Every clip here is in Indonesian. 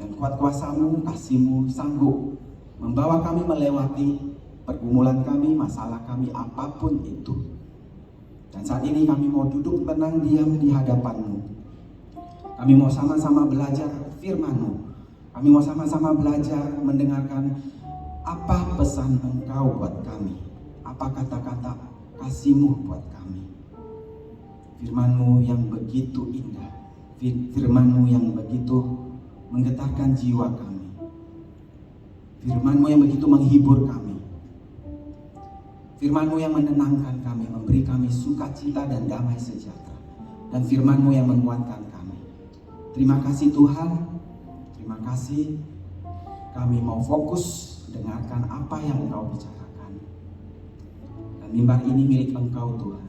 Dan kuat kuasa-Mu, kasih-Mu sanggup membawa kami melewati pergumulan kami, masalah kami, apapun itu. Dan saat ini kami mau duduk tenang diam di hadapan-Mu. Kami mau sama-sama belajar firman-Mu. Kami mau sama-sama belajar mendengarkan apa pesan Engkau buat kami. Apa kata-kata kasih-Mu buat kami. Firman-Mu yang begitu indah. Firman-Mu yang begitu menggetarkan jiwa kami. Firman-Mu yang begitu menghibur kami. Firman-Mu yang menenangkan kami, memberi kami sukacita dan damai sejahtera. Dan firman-Mu yang menguatkan kami. Terima kasih Tuhan. Terima kasih. Kami mau fokus dengarkan apa yang Engkau bicarakan. Dan mimbar ini milik Engkau Tuhan.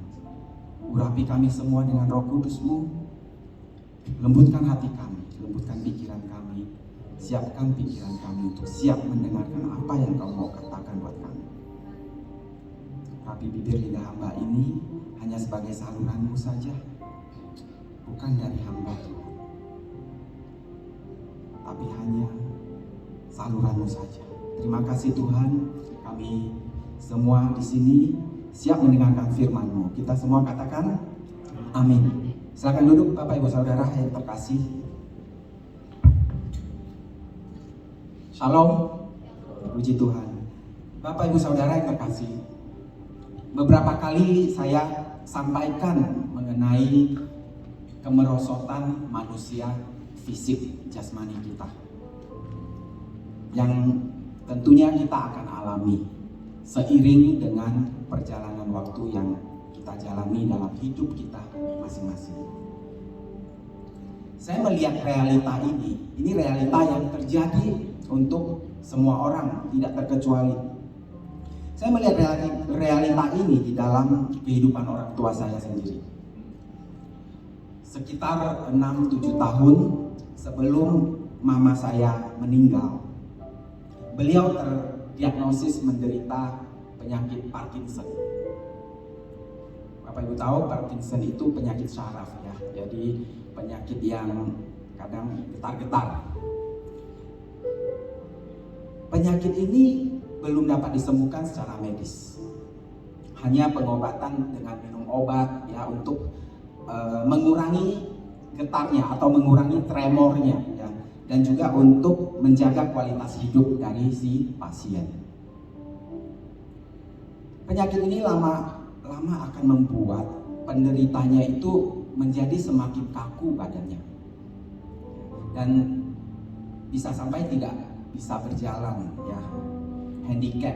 Urapi kami semua dengan Roh Kudus-Mu. Lembutkan hati kami, lembutkan pikiran kami. Siapkan pikiran kami untuk siap mendengarkan apa yang Engkau mau katakan buat kami. Tapi bibir lidah hamba ini hanya sebagai saluran-Mu saja, bukan dari hamba Tuhan, tapi hanya saluran-Mu saja. Terima kasih Tuhan, kami semua di sini siap mendengarkan firman-Mu. Kita semua katakan amin. Silakan duduk Bapak Ibu Saudara yang terkasih. Shalom, puji Tuhan. Bapak Ibu Saudara yang terkasih, beberapa kali saya sampaikan mengenai kemerosotan manusia fisik jasmani kita yang tentunya kita akan alami seiring dengan perjalanan waktu yang kita jalani dalam hidup kita masing-masing. Saya melihat realita ini realita yang terjadi untuk semua orang, tidak terkecuali. Saya melihat realita ini di dalam kehidupan orang tua saya sendiri. Sekitar 6-7 tahun sebelum mama saya meninggal, beliau terdiagnosis menderita penyakit Parkinson. Bapak Ibu tahu Parkinson itu penyakit syaraf ya. Jadi penyakit yang kadang getar-getar. Penyakit ini belum dapat disembuhkan secara medis. Hanya pengobatan dengan minum obat ya untuk mengurangi getarnya atau mengurangi tremornya ya, dan juga untuk menjaga kualitas hidup dari si pasien. Penyakit ini lama akan membuat penderitanya itu menjadi semakin kaku badannya dan bisa sampai tidak bisa berjalan ya, handicap,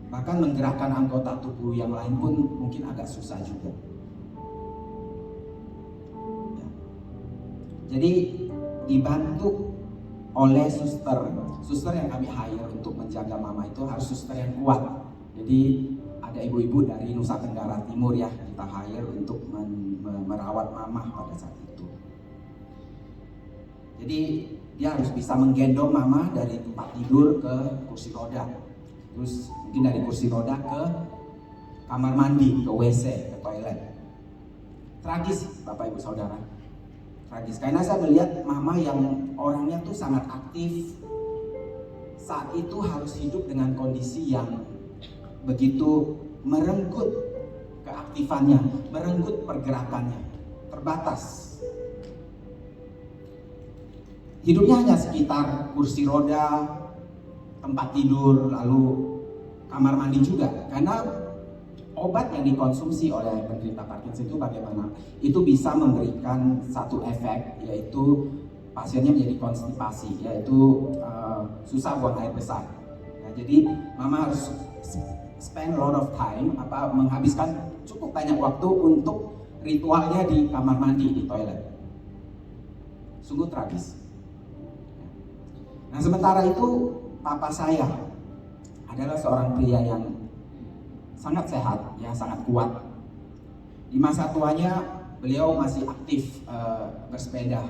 bahkan menggerakkan anggota tubuh yang lain pun mungkin agak susah juga ya. Jadi dibantu oleh suster yang kami hire untuk menjaga mama itu harus suster yang kuat. Jadi ada ibu-ibu dari Nusa Tenggara Timur ya, kita hire untuk merawat mama pada saat itu. Jadi dia harus bisa menggendong mama dari tempat tidur ke kursi roda, terus mungkin dari kursi roda ke kamar mandi, ke WC, ke toilet. Tragis Bapak Ibu Saudara, tragis. Karena saya melihat mama yang orangnya tuh sangat aktif, saat itu harus hidup dengan kondisi yang begitu merenggut keaktifannya, merenggut pergerakannya, terbatas. Hidupnya hanya sekitar kursi roda, tempat tidur, lalu kamar mandi juga. Karena obat yang dikonsumsi oleh penderita Parkinson itu bagaimana? Itu bisa memberikan satu efek, yaitu pasiennya menjadi konstipasi, yaitu susah buang air besar. Nah, jadi mama harus spend a lot of time, menghabiskan cukup banyak waktu untuk ritualnya di kamar mandi, di toilet. Sungguh tragis. Nah, sementara itu papa saya adalah seorang pria yang sangat sehat, ya sangat kuat. Di masa tuanya beliau masih aktif bersepeda.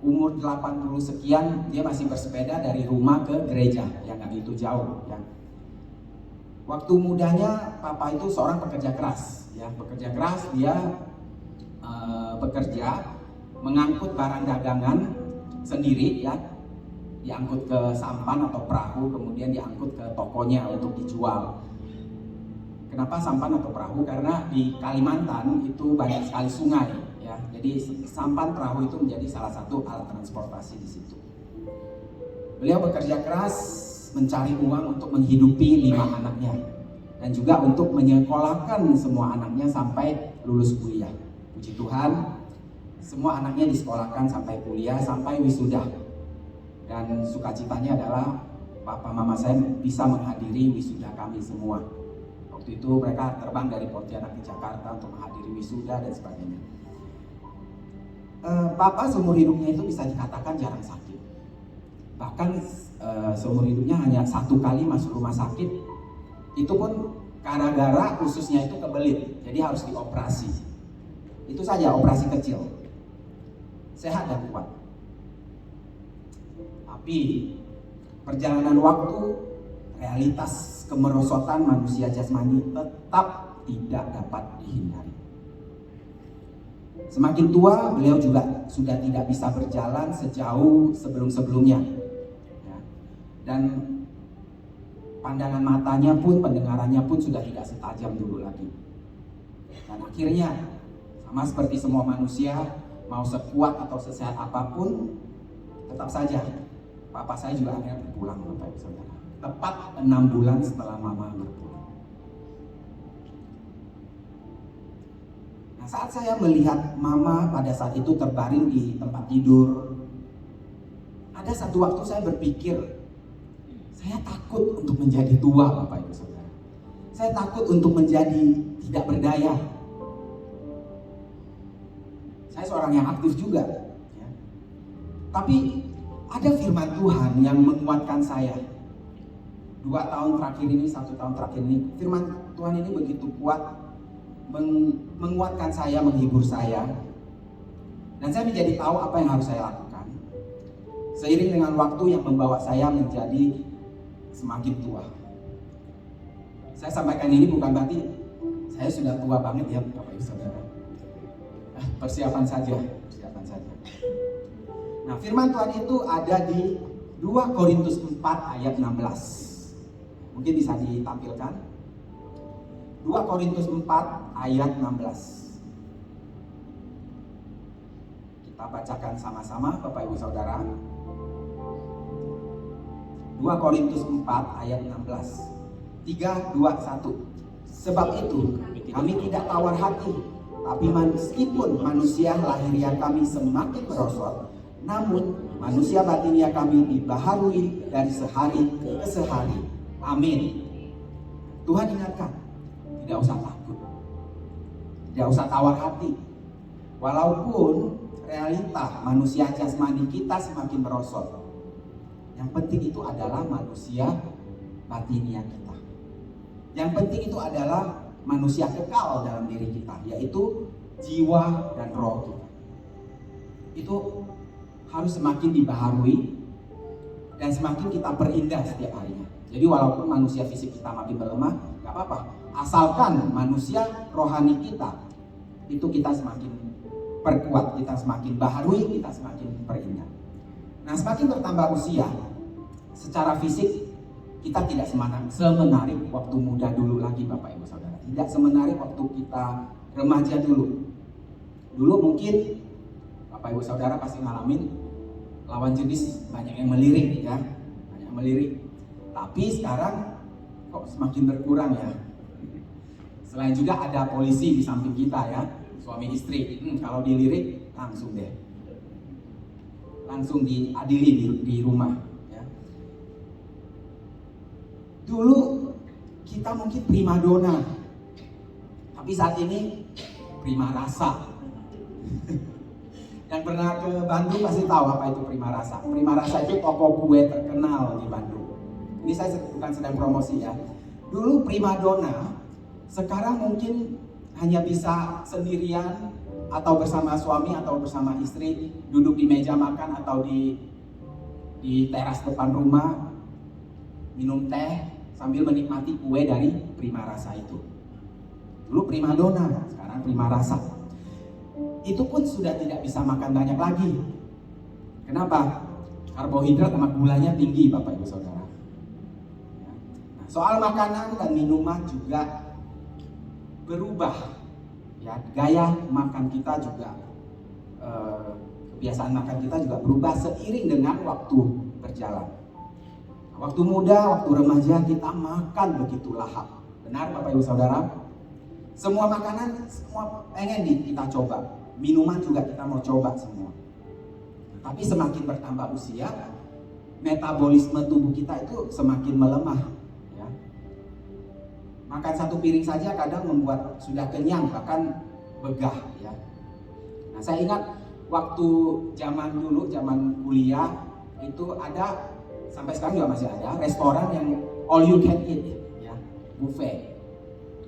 Umur 80 sekian dia masih bersepeda dari rumah ke gereja, yang nggak gitu jauh. Ya. Waktu mudanya papa itu seorang pekerja keras, ya bekerja keras, dia bekerja mengangkut barang dagangan sendiri ya, diangkut ke sampan atau perahu, kemudian diangkut ke tokonya untuk dijual. Kenapa sampan atau perahu? Karena di Kalimantan itu banyak sekali sungai ya, jadi sampan perahu itu menjadi salah satu alat transportasi di situ. Beliau bekerja keras mencari uang untuk menghidupi 5 anaknya dan juga untuk menyekolahkan semua anaknya sampai lulus kuliah. Puji Tuhan, semua anaknya disekolahkan sampai kuliah, sampai wisuda. Dan sukacitanya adalah papa mama saya bisa menghadiri wisuda kami semua. Waktu itu mereka terbang dari Pontianak ke Jakarta untuk menghadiri wisuda dan sebagainya. Papa seumur hidupnya itu bisa dikatakan jarang sakit. Bahkan seumur hidupnya hanya 1 kali masuk rumah sakit. Itu pun gara-gara ususnya itu kebelit, jadi harus dioperasi. Itu saja, operasi kecil. Sehat dan kuat. Tapi perjalanan waktu, realitas kemerosotan manusia jasmani tetap tidak dapat dihindari. Semakin tua, beliau juga sudah tidak bisa berjalan sejauh sebelum-sebelumnya ya. Dan pandangan matanya pun, pendengarannya pun sudah tidak setajam dulu lagi. Dan akhirnya sama seperti semua manusia, mau sekuat atau sesehat apapun, tetap saja papa saya juga akhirnya berpulang, Bapak Ibu Saudara. Tepat 6 bulan setelah mama berpulang. Nah, saat saya melihat mama pada saat itu terbaring di tempat tidur, ada satu waktu saya berpikir, saya takut untuk menjadi tua, Bapak Ibu Saudara. Saya takut untuk menjadi tidak berdaya. Saya seorang yang aktif juga ya. Tapi ada firman Tuhan yang menguatkan saya. 2 tahun terakhir ini, 1 tahun terakhir ini, firman Tuhan ini begitu kuat, menguatkan saya, menghibur saya. Dan saya menjadi tahu apa yang harus saya lakukan. Seiring dengan waktu yang membawa saya menjadi semakin tua. Saya sampaikan ini bukan berarti saya sudah tua banget ya Bapak Ibu Saudara. Persiapan saja. Nah, firman Tuhan itu ada di 2 Korintus 4 ayat 16. Mungkin bisa ditampilkan. 2 Korintus 4 ayat 16. Kita bacakan sama-sama Bapak Ibu Saudara. 2 Korintus 4 ayat 16. 3, 2, 1. Sebab itu kami tidak tawar hati, tapi meskipun manusia lahiriah kami semakin merosot, namun manusia batinia kami dibaharui dari sehari ke sehari. Amin. Tuhan ingatkan, tidak usah takut, tidak usah tawar hati. Walaupun realita manusia jasmani kita semakin merosot, yang penting itu adalah manusia batinia kita. Yang penting itu adalah manusia kekal dalam diri kita, yaitu jiwa dan roh kita. Itu harus semakin dibaharui dan semakin kita perindah setiap harinya. Jadi walaupun manusia fisik kita makin melemah, gak apa-apa. Asalkan manusia rohani kita itu kita semakin perkuat, kita semakin baharui, kita semakin perindah. Nah, semakin bertambah usia, secara fisik kita tidak semenarik waktu muda dulu lagi Bapak Ibu Saudara. Tidak semenarik waktu kita remaja dulu. Dulu mungkin Bapak Ibu Saudara pasti ngalamin lawan jenis banyak yang melirik ya, banyak yang melirik. Tapi sekarang kok semakin berkurang ya. Selain juga ada polisi di samping kita ya, suami istri. Kalau dilirik langsung deh, langsung diadili di rumah. Ya. Dulu kita mungkin primadona, tapi saat ini prima rasa. Yang pernah ke Bandung pasti tahu apa itu prima rasa. Prima rasa itu toko kue terkenal di Bandung. Ini saya bukan sedang promosi ya. Dulu primadona, sekarang mungkin hanya bisa sendirian atau bersama suami atau bersama istri duduk di meja makan atau di teras depan rumah minum teh sambil menikmati kue dari prima rasa itu. Dulu primadona, sekarang prima rasa. itu pun sudah tidak bisa makan banyak lagi. Kenapa? Karbohidrat sama gulanya tinggi, Bapak Ibu Saudara. Nah, soal makanan dan minuman juga berubah. Ya, gaya makan kita juga, kebiasaan makan kita juga berubah seiring dengan waktu berjalan. Waktu muda, waktu remaja kita makan begitu lahap. Benar Bapak Ibu Saudara? Semua makanan, semua pengen kita coba. Minuman juga kita mau coba semua. Tapi semakin bertambah usia, metabolisme tubuh kita itu semakin melemah. Ya. Makan satu piring saja kadang membuat sudah kenyang, bahkan begah. Ya. Nah, saya ingat waktu zaman dulu, zaman kuliah, itu ada, sampai sekarang juga masih ada, restoran yang all you can eat, ya, buffet.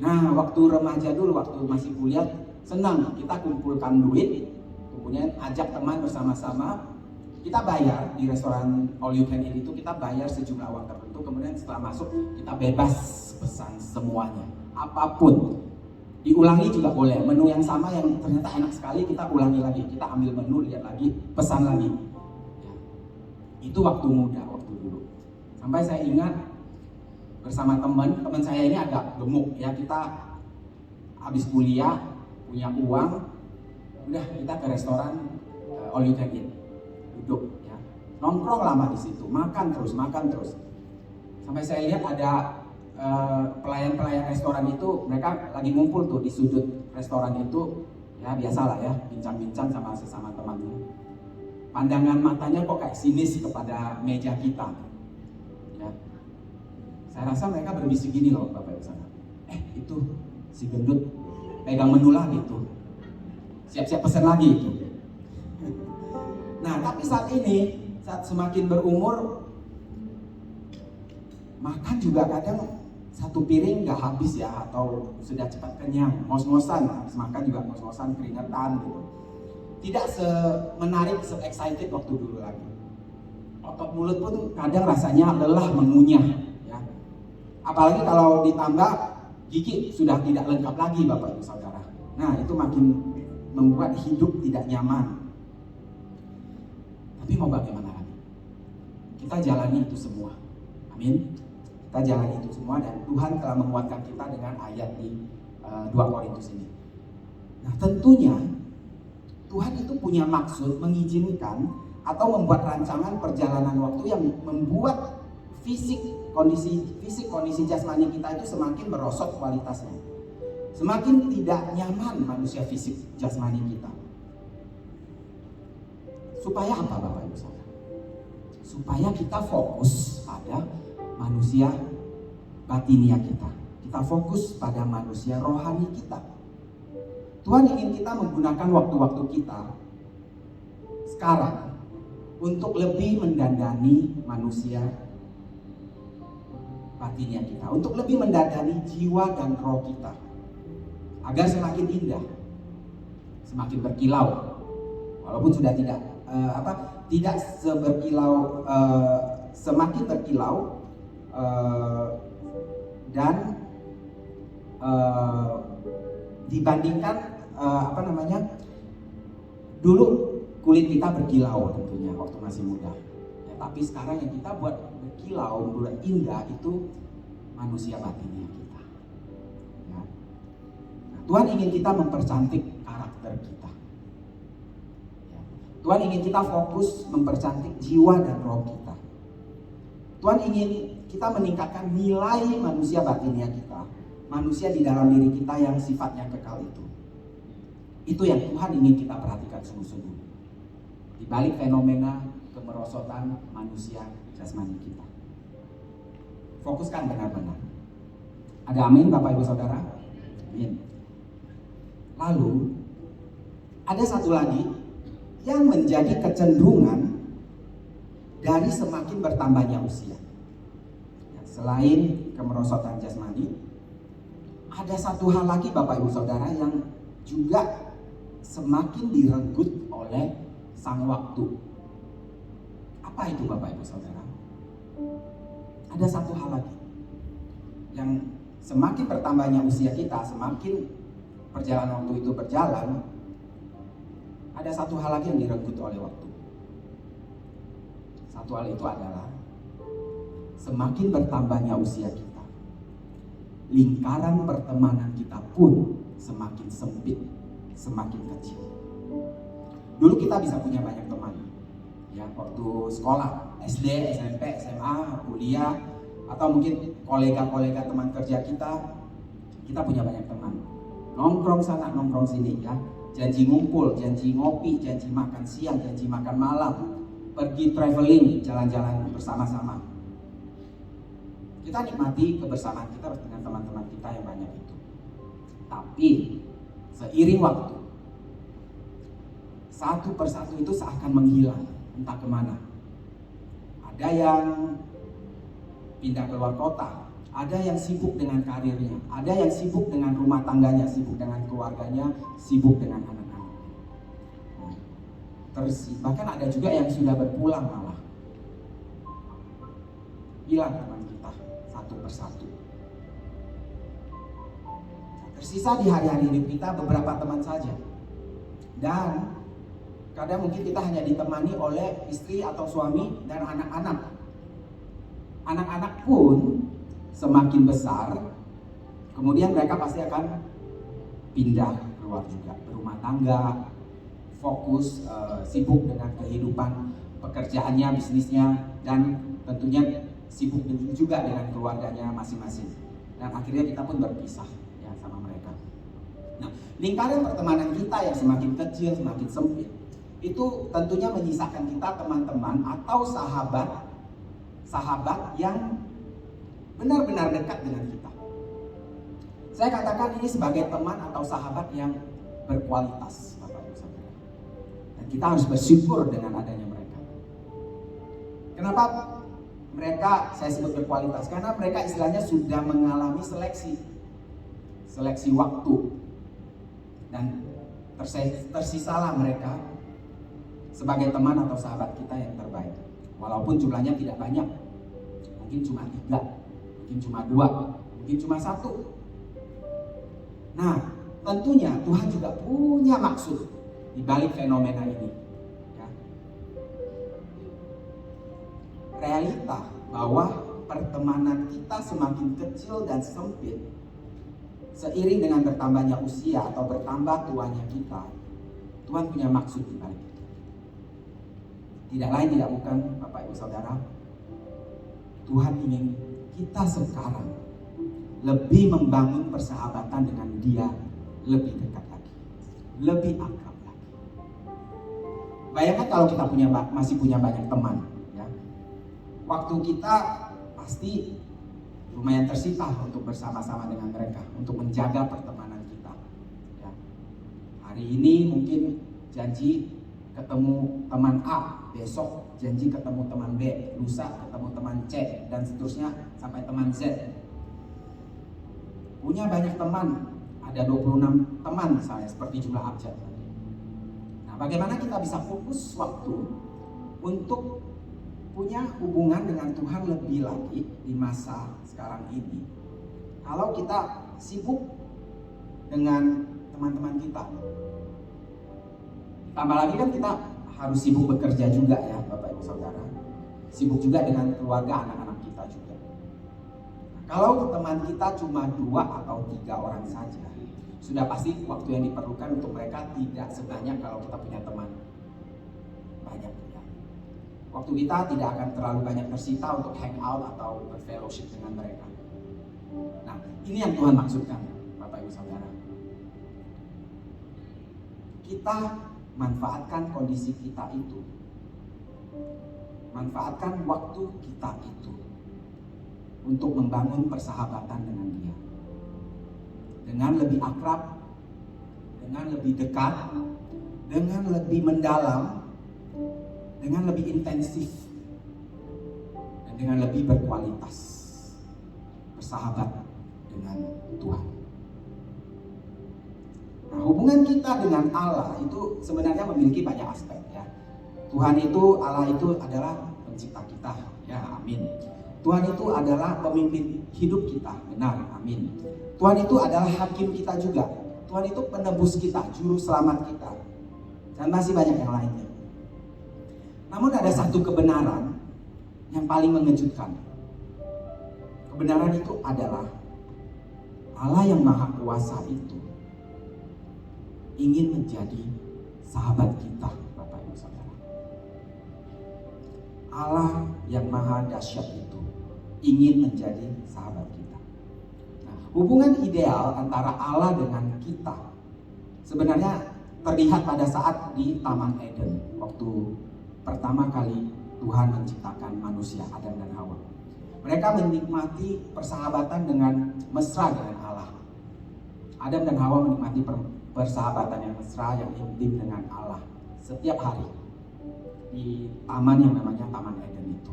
Nah, waktu remaja dulu, waktu masih kuliah, senang kita kumpulkan duit, kemudian ajak teman bersama-sama, kita bayar di restoran all you can eat itu, kita bayar sejumlah uang tertentu, kemudian setelah masuk kita bebas pesan semuanya, apapun. Diulangi juga boleh, menu yang sama yang ternyata enak sekali kita ulangi lagi, kita ambil menu, lihat lagi, pesan lagi. Ya. Itu waktu muda, waktu dulu. Sampai saya ingat bersama teman saya ini agak gemuk ya, kita habis kuliah punya uang, udah kita ke restoran all you can eat, duduk ya, nongkrong lama di situ, makan terus. Sampai saya lihat ada pelayan restoran itu, mereka lagi ngumpul tuh di sudut restoran itu, ya biasalah ya, bincang-bincang sama sesama temannya. Pandangan matanya kok kayak sinis kepada meja kita. Ya. Saya rasa mereka berbisik gini loh, Bapak Ibu Saudara. Itu si gendut pegang menu lagi tuh. Siap-siap pesan lagi itu. Nah, tapi saat ini, saat semakin berumur, makan juga kadang satu piring nggak habis ya, atau sudah cepat kenyang, ngos-ngosan, habis makan juga ngos-ngosan, keringetan gitu. Tidak menarik, se-excited waktu dulu lagi. Otot mulut pun kadang rasanya lelah mengunyah ya. Apalagi kalau ditambah gigi sudah tidak lengkap lagi, Bapak Ibu Saudara. Nah, itu makin membuat hidup tidak nyaman. Tapi mau bagaimana lagi? Kita jalani itu semua. Amin. Kita jalani itu semua, dan Tuhan telah menguatkan kita dengan ayat di 2 Korintus ini. Nah, tentunya Tuhan itu punya maksud mengizinkan atau membuat rancangan perjalanan waktu yang membuat kondisi jasmani kita itu semakin merosot kualitasnya. Semakin tidak nyaman manusia fisik jasmani kita. Supaya apa, Bapak Ibu Saudara? Supaya kita fokus pada manusia batinia kita. Kita fokus pada manusia rohani kita. Tuhan ingin kita menggunakan waktu-waktu kita sekarang untuk lebih mendandani manusia batinia kita, untuk lebih mendandani jiwa dan roh kita, agar semakin indah, semakin berkilau, walaupun sudah tidak seberkilau, semakin berkilau, dan dibandingkan dulu kulit kita berkilau tentunya waktu masih muda ya, tapi sekarang yang kita buat berkilau, buat indah itu manusia batinnya kita ya. Nah, Tuhan ingin kita mempercantik karakter kita ya. Tuhan ingin kita fokus mempercantik jiwa dan roh kita. Tuhan ingin kita meningkatkan nilai manusia batinnya kita, manusia di dalam diri kita yang sifatnya kekal itu. Itu yang Tuhan ingin kita perhatikan sungguh-sungguh di balik fenomena kemerosotan manusia jasmani kita. Fokuskan benar-benar. Ada amin, Bapak Ibu Saudara? Amin. Lalu ada satu lagi yang menjadi kecenderungan dari semakin bertambahnya usia. Selain kemerosotan jasmani, ada satu hal lagi, Bapak Ibu Saudara, yang juga semakin direnggut oleh sang waktu. Apa itu, Bapak Ibu Saudara? Ada satu hal lagi yang semakin bertambahnya usia kita, semakin perjalanan waktu itu berjalan, ada satu hal lagi yang direnggut oleh waktu. Satu hal itu adalah semakin bertambahnya usia kita, lingkaran pertemanan kita pun semakin sempit, semakin kecil. Dulu kita bisa punya banyak teman, ya, waktu sekolah, SD, SMP, SMA, kuliah, atau mungkin kolega-kolega teman kerja kita punya banyak teman. Nongkrong sana, nongkrong sini, ya. Janji ngumpul, janji ngopi, janji makan siang, janji makan malam, pergi traveling, jalan-jalan bersama-sama. Kita nikmati kebersamaan kita dengan teman-teman kita yang banyak itu. Tapi seiring waktu, satu persatu itu seakan menghilang, entah kemana. Ada yang pindah keluar kota, ada yang sibuk dengan karirnya, ada yang sibuk dengan rumah tangganya, sibuk dengan keluarganya, sibuk dengan anak-anak. Bahkan ada juga yang sudah berpulang malah. Hilang teman kita satu persatu. Tersisa di hari-hari hidup kita beberapa teman saja. Dan kadang mungkin kita hanya ditemani oleh istri atau suami dan anak-anak. Anak-anak pun semakin besar, kemudian mereka pasti akan pindah keluar juga, berumah tangga, fokus, sibuk dengan kehidupan pekerjaannya, bisnisnya, dan tentunya sibuk juga dengan keluarganya masing-masing. Dan akhirnya kita pun berpisah, ya, sama mereka. Nah, lingkaran pertemanan kita yang semakin kecil, semakin sempit, itu tentunya menyisakan kita teman-teman atau sahabat yang benar-benar dekat dengan kita. Saya katakan ini sebagai teman atau sahabat yang berkualitas, Bapak Ibu Saudara. Dan kita harus bersyukur dengan adanya mereka. Kenapa mereka saya sebut berkualitas? Karena mereka istilahnya sudah mengalami seleksi waktu. Dan tersisalah mereka sebagai teman atau sahabat kita yang terbaik. Walaupun jumlahnya tidak banyak, mungkin cuma 3, mungkin cuma 2, mungkin cuma 1. Nah, tentunya Tuhan juga punya maksud di balik fenomena ini, ya. Realita bahwa pertemanan kita semakin kecil dan sempit seiring dengan bertambahnya usia atau bertambah tuanya kita. Tuhan punya maksud di balik. Tidak lain tidak bukan, Bapak Ibu Saudara, Tuhan ingin kita sekarang lebih membangun persahabatan dengan Dia lebih dekat lagi, lebih akrab lagi. Bayangkan kalau kita masih punya banyak teman, ya. Waktu kita pasti lumayan tersita untuk bersama-sama dengan mereka, untuk menjaga pertemanan kita, ya. Hari ini mungkin janji ketemu teman A, besok janji ketemu teman B, lusa ketemu teman C, dan seterusnya sampai teman Z. Punya banyak teman, ada 26 teman misalnya, seperti jumlah abjad. Nah, bagaimana kita bisa fokus waktu untuk punya hubungan dengan Tuhan lebih lagi di masa sekarang ini, kalau kita sibuk dengan teman-teman kita? Tambah lagi kan kita harus sibuk bekerja juga, ya Bapak Ibu Saudara. Sibuk juga dengan keluarga, anak-anak kita juga. Nah, kalau teman kita cuma 2 atau 3 orang saja, sudah pasti waktu yang diperlukan untuk mereka tidak sebanyak kalau kita punya teman banyak, ya. Waktu kita tidak akan terlalu banyak tersita untuk hang out atau berfellowship dengan mereka. Nah, ini yang Tuhan maksudkan, Bapak Ibu Saudara. Kita manfaatkan kondisi kita itu, manfaatkan waktu kita itu untuk membangun persahabatan dengan Dia, dengan lebih akrab, dengan lebih dekat, dengan lebih mendalam, dengan lebih intensif, dan dengan lebih berkualitas bersahabat dengan Tuhan. Nah, hubungan kita dengan Allah itu sebenarnya memiliki banyak aspek, ya. Tuhan itu, Allah itu adalah pencipta kita, ya, amin. Tuhan itu adalah pemimpin hidup kita, benar, amin. Tuhan itu adalah hakim kita juga. Tuhan itu penebus kita, juru selamat kita. Dan masih banyak yang lainnya. Namun ada satu kebenaran yang paling mengejutkan. Kebenaran itu adalah Allah yang Maha Kuasa itu ingin menjadi sahabat kita, Bapak Ibu Saudara. Allah yang Maha Dahsyat itu ingin menjadi sahabat kita. Nah, hubungan ideal antara Allah dengan kita sebenarnya terlihat pada saat di Taman Eden, waktu pertama kali Tuhan menciptakan manusia, Adam dan Hawa. Mereka menikmati persahabatan dengan mesra dengan Allah. Adam dan Hawa menikmati persahabatan yang mesra, yang intim dengan Allah setiap hari di taman yang namanya Taman Eden itu.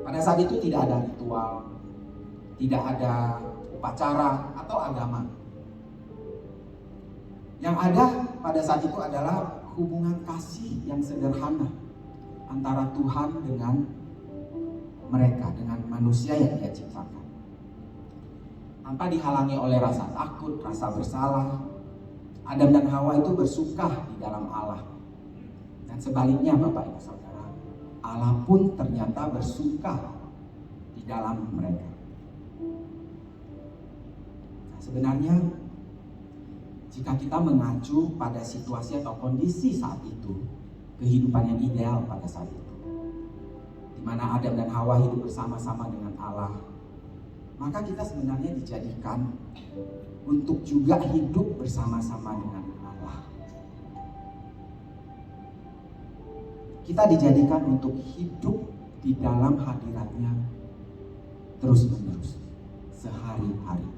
Pada saat itu tidak ada ritual, tidak ada upacara atau agama. Yang ada pada saat itu adalah hubungan kasih yang sederhana antara Tuhan dengan mereka, dengan manusia yang Dia ciptakan. Tanpa dihalangi oleh rasa takut, rasa bersalah, Adam dan Hawa itu bersuka di dalam Allah. Dan sebaliknya Bapak Ibu Saudara, Allah pun ternyata bersuka di dalam mereka. Nah, sebenarnya jika kita mengacu pada situasi atau kondisi saat itu, kehidupan yang ideal pada saat itu, di mana Adam dan Hawa hidup bersama-sama dengan Allah, maka kita sebenarnya dijadikan untuk juga hidup bersama-sama dengan Allah. Kita dijadikan untuk hidup di dalam hadirat-Nya terus-menerus, sehari-hari.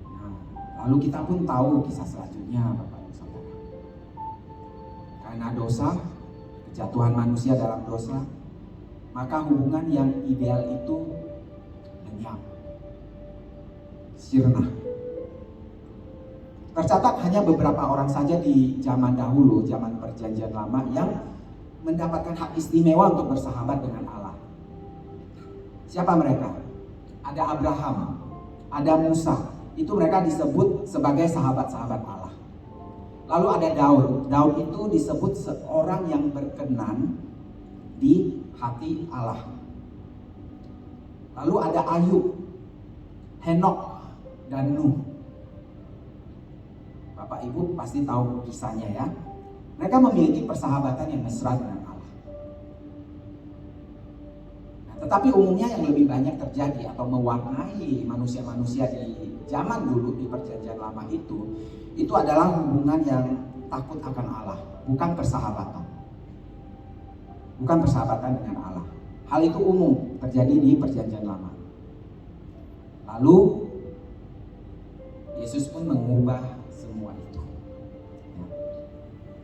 Nah, lalu kita pun tahu kisah selanjutnya, Bapak Ibu Saudara. Karena dosa, kejatuhan manusia dalam dosa, maka hubungan yang ideal itu lenyap, sirna. Tercatat hanya beberapa orang saja di zaman dahulu, zaman Perjanjian Lama, yang mendapatkan hak istimewa untuk bersahabat dengan Allah. Siapa mereka? Ada Abraham, ada Musa. Itu mereka disebut sebagai sahabat-sahabat Allah. Lalu ada Daud. Daud itu disebut seorang yang berkenan di hati Allah. Lalu ada Ayub, Henok, dan Nuh. Bapak Ibu pasti tahu kisahnya ya. Mereka memiliki persahabatan yang mesra dengan Allah. Nah, tetapi umumnya yang lebih banyak terjadi atau mewarnai manusia-manusia di zaman dulu di Perjanjian Lama itu adalah hubungan yang takut akan Allah, bukan persahabatan. Bukan persahabatan dengan Allah. Hal itu umum terjadi di Perjanjian Lama. Lalu Yesus pun mengubah semua itu.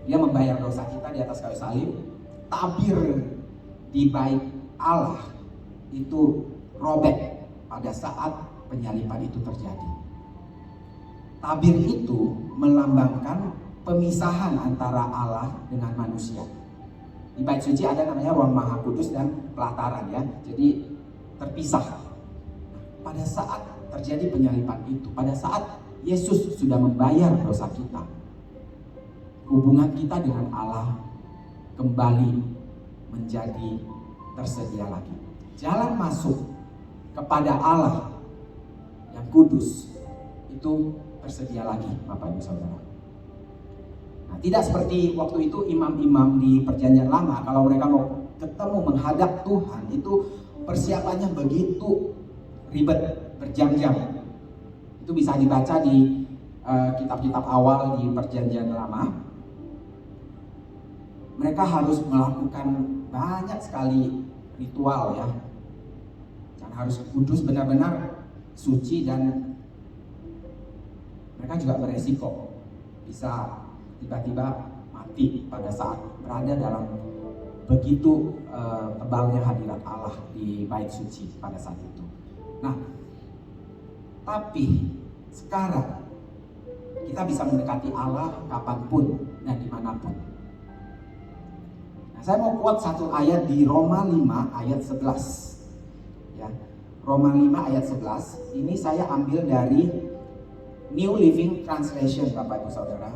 Dia membayar dosa kita di atas kayu salib. Tabir di bait Allah itu robek pada saat penyaliban itu terjadi. Tabir itu melambangkan pemisahan antara Allah dengan manusia. Di bait suci ada namanya ruang maha kudus dan pelataran ya. Jadi terpisah. Pada saat terjadi penyaliban itu, pada saat Yesus sudah membayar dosa kita, hubungan kita dengan Allah kembali menjadi tersedia lagi. Jalan masuk kepada Allah yang kudus itu tersedia lagi, Bapak Ibu Saudara. Nah, tidak seperti waktu itu imam-imam di Perjanjian Lama, kalau mereka mau ketemu menghadap Tuhan, itu persiapannya begitu ribet, berjam-jam. Itu bisa dibaca di kitab-kitab awal di Perjanjian Lama. Mereka harus melakukan banyak sekali ritual ya, dan harus kudus, benar-benar suci, dan mereka juga beresiko bisa tiba-tiba mati pada saat berada dalam begitu tebalnya hadirat Allah di bait suci pada saat itu. Nah, tapi sekarang kita bisa mendekati Allah kapanpun dan dimanapun. Nah, saya mau quote satu ayat di Roma 5 ayat 11 ya. Roma 5 ayat 11 ini saya ambil dari New Living Translation, Bapak Ibu Saudara.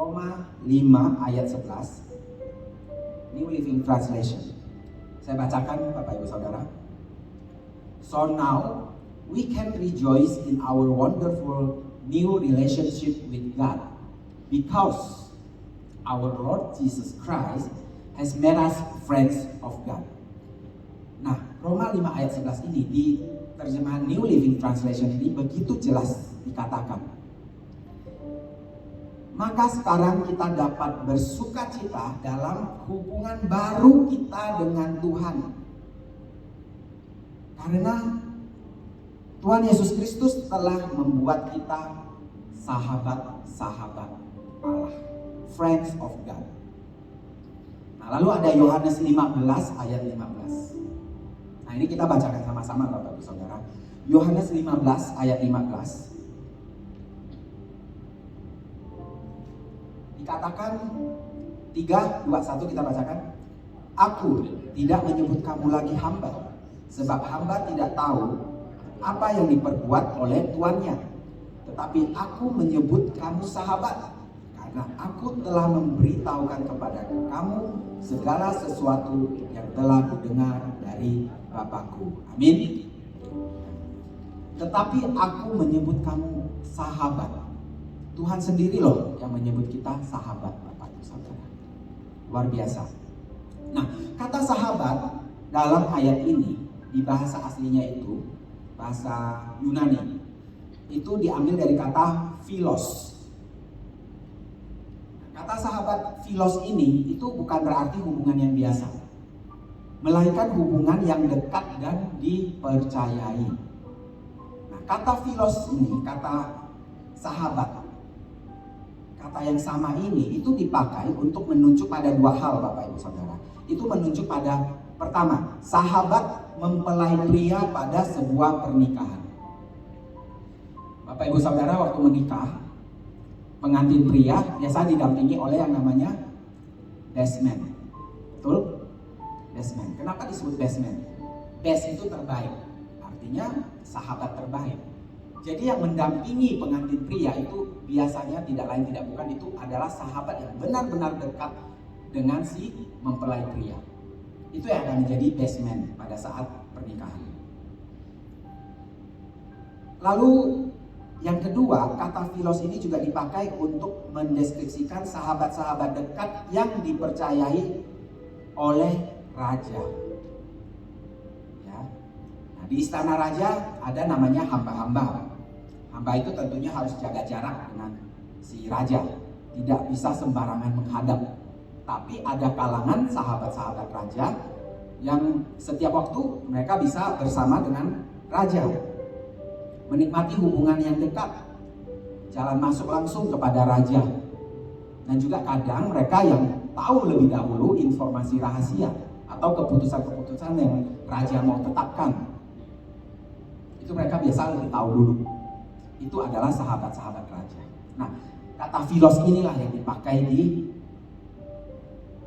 Roma 5 ayat 11, New Living Translation. Saya bacakan Bapak Ibu Saudara. So now we can rejoice in our wonderful new relationship with God because our Lord Jesus Christ has made us friends of God. Nah, Roma 5 ayat 11 ini di terjemahan New Living Translation ini begitu jelas dikatakan. Maka sekarang kita dapat bersukacita dalam hubungan baru kita dengan Tuhan. Karena Tuhan Yesus Kristus telah membuat kita sahabat-sahabat Allah, friends of God. Nah, lalu ada Yohanes 15 ayat 15. Nah, ini kita bacakan sama-sama Bapak Ibu Saudara. Yohanes 15 ayat 15. Dikatakan 3, 2, 1 kita bacakan. Aku tidak menyebut kamu lagi hamba, sebab hamba tidak tahu apa yang diperbuat oleh tuannya. Tetapi aku menyebut kamu sahabat, karena aku telah memberitahukan kepada kamu segala sesuatu yang telah kudengar dari Bapakku. Amin. Tetapi aku menyebut kamu sahabat. Tuhan sendiri loh yang menyebut kita sahabat, Bapak Ibu Saudara. Luar biasa. Nah, kata sahabat dalam ayat ini di bahasa aslinya itu, bahasa Yunani, itu diambil dari kata philos. Kata sahabat philos ini itu bukan berarti hubungan yang biasa, melainkan hubungan yang dekat dan dipercayai. Nah, kata philos ini, kata sahabat, kata yang sama ini itu dipakai untuk menunjuk pada dua hal Bapak Ibu Saudara. Itu menunjuk pada pertama, sahabat mempelai pria pada sebuah pernikahan. Bapak Ibu Saudara waktu menikah, pengantin pria biasa didampingi oleh yang namanya best man. Betul? Best man. Kenapa disebut best man? Best itu terbaik, artinya sahabat terbaik. Jadi yang mendampingi pengantin pria itu biasanya tidak lain tidak bukan itu adalah sahabat yang benar-benar dekat dengan si mempelai pria. Itu yang akan menjadi best man pada saat pernikahan. Lalu yang kedua, kata philos ini juga dipakai untuk mendeskripsikan sahabat-sahabat dekat yang dipercayai oleh raja. Ya. Nah, di istana raja ada namanya hamba-hamba. Hamba itu tentunya harus jaga jarak dengan si raja, tidak bisa sembarangan menghadap. Tapi ada kalangan sahabat-sahabat raja yang setiap waktu mereka bisa bersama dengan raja, menikmati hubungan yang dekat, jalan masuk langsung kepada raja. Dan juga kadang mereka yang tahu lebih dahulu informasi rahasia atau keputusan-keputusan yang raja mau tetapkan. Itu mereka biasa lebih tahu dulu. Itu adalah sahabat-sahabat raja. Nah, kata philos inilah yang dipakai di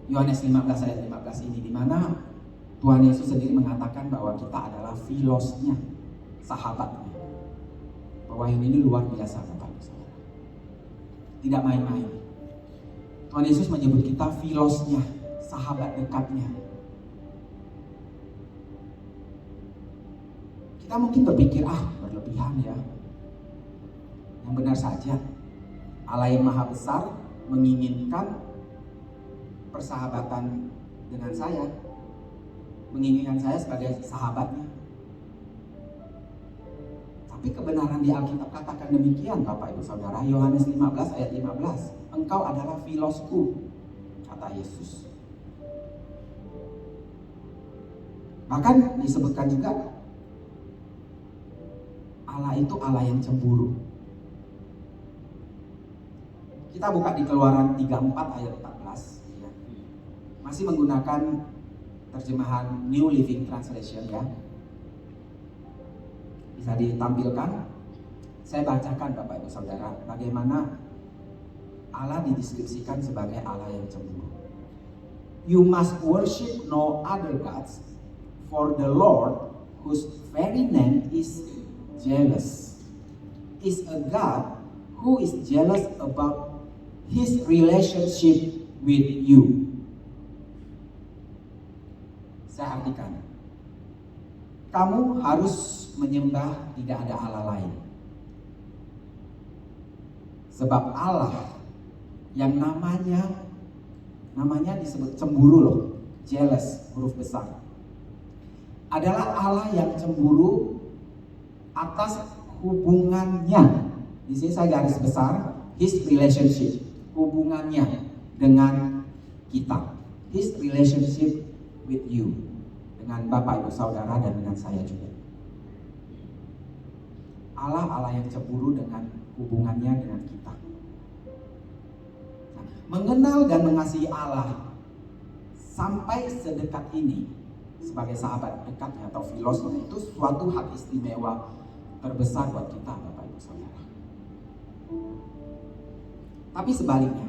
Yohanes 15 ayat 15 ini, di mana Tuhan Yesus sendiri mengatakan bahwa kita adalah philosnya, sahabatnya. Bahwa ini luar biasa Bapak Ibu Saudara. Tidak main-main. Tuhan Yesus menyebut kita philosnya, sahabat dekatnya. Kita mungkin berpikir, berlebihan ya. Yang benar saja, Allah yang Maha Besar menginginkan persahabatan dengan saya, menginginkan saya sebagai sahabatnya. Tapi kebenaran di Alkitab katakan demikian Bapak Ibu Saudara. Yohanes 15 ayat 15, engkau adalah philosku, kata Yesus. Bahkan disebutkan juga Allah itu Allah yang cemburu. Kita buka di Keluaran 34 ayat 14 ya. Masih menggunakan terjemahan New Living Translation ya. Bisa ditampilkan. Saya bacakan Bapak Ibu Saudara bagaimana Allah dideskripsikan sebagai Allah yang cemburu. You must worship no other gods, for the Lord, whose very name is jealous, is a God who is jealous about His relationship with you. Saya artikan, kamu harus menyembah tidak ada Allah lain. Sebab Allah yang namanya disebut cemburu loh, jealous, huruf besar, adalah Allah yang cemburu atas hubungannya. Di sini saya garis besar, his relationship, hubungannya dengan kita. His relationship with you, dengan Bapak Ibu Saudara dan dengan saya juga. Allah yang cemburu dengan hubungannya dengan kita. Nah, mengenal dan mengasihi Allah sampai sedekat ini sebagai sahabat dekatnya atau filosnya itu suatu hak istimewa terbesar buat kita, Bapak Ibu Saudara. Tapi sebaliknya,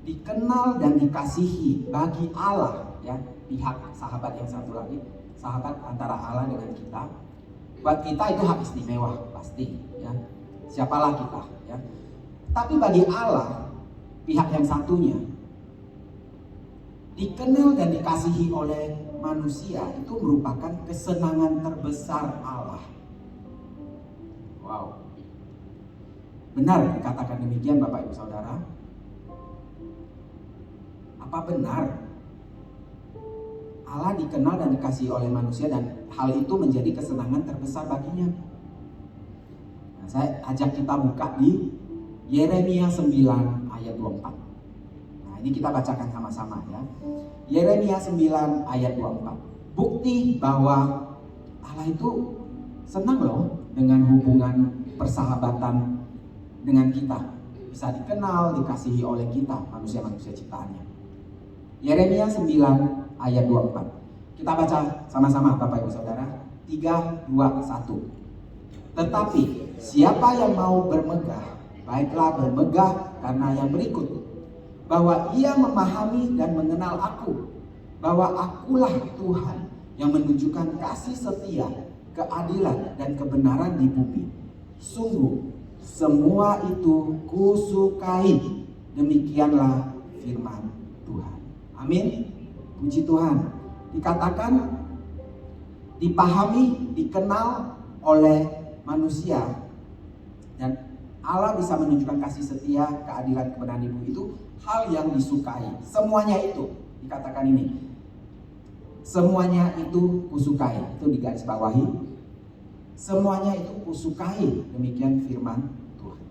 dikenal dan dikasihi bagi Allah, ya, pihak sahabat yang satu lagi, sahabat antara Allah dengan kita, buat kita itu hak istimewa pasti, ya. Siapalah kita, ya. Tapi bagi Allah, pihak yang satunya, dikenal dan dikasihi oleh manusia itu merupakan kesenangan terbesar Allah. Wow. Benar dikatakan demikian Bapak Ibu Saudara? Apa benar Allah dikenal dan dikasihi oleh manusia dan hal itu menjadi kesenangan terbesar baginya? Nah, saya ajak kita buka di Yeremia 9 ayat 24. Nah, ini kita bacakan sama-sama, ya. Yeremia 9 ayat 24. Bukti bahwa Allah itu senang loh dengan hubungan persahabatan dengan kita. Bisa dikenal, dikasihi oleh kita, manusia-manusia ciptaannya. Yeremia 9 ayat 24. Kita baca sama-sama Bapak Ibu Saudara. 3, 2, 1. Tetapi siapa yang mau bermegah, baiklah bermegah karena yang berikut, bahwa ia memahami dan mengenal aku, bahwa akulah Tuhan yang menunjukkan kasih setia, keadilan dan kebenaran di bumi. Sungguh semua itu kusukai. Demikianlah firman Tuhan. Amin. Puji Tuhan. Dikatakan dipahami, dikenal oleh manusia, dan Allah bisa menunjukkan kasih setia, keadilan, kebenaran di bumi itu hal yang disukai. Semuanya itu dikatakan ini. Semuanya itu kusukai. Itu digaris bawahi. Semuanya itu kusukai. Demikian firman Tuhan.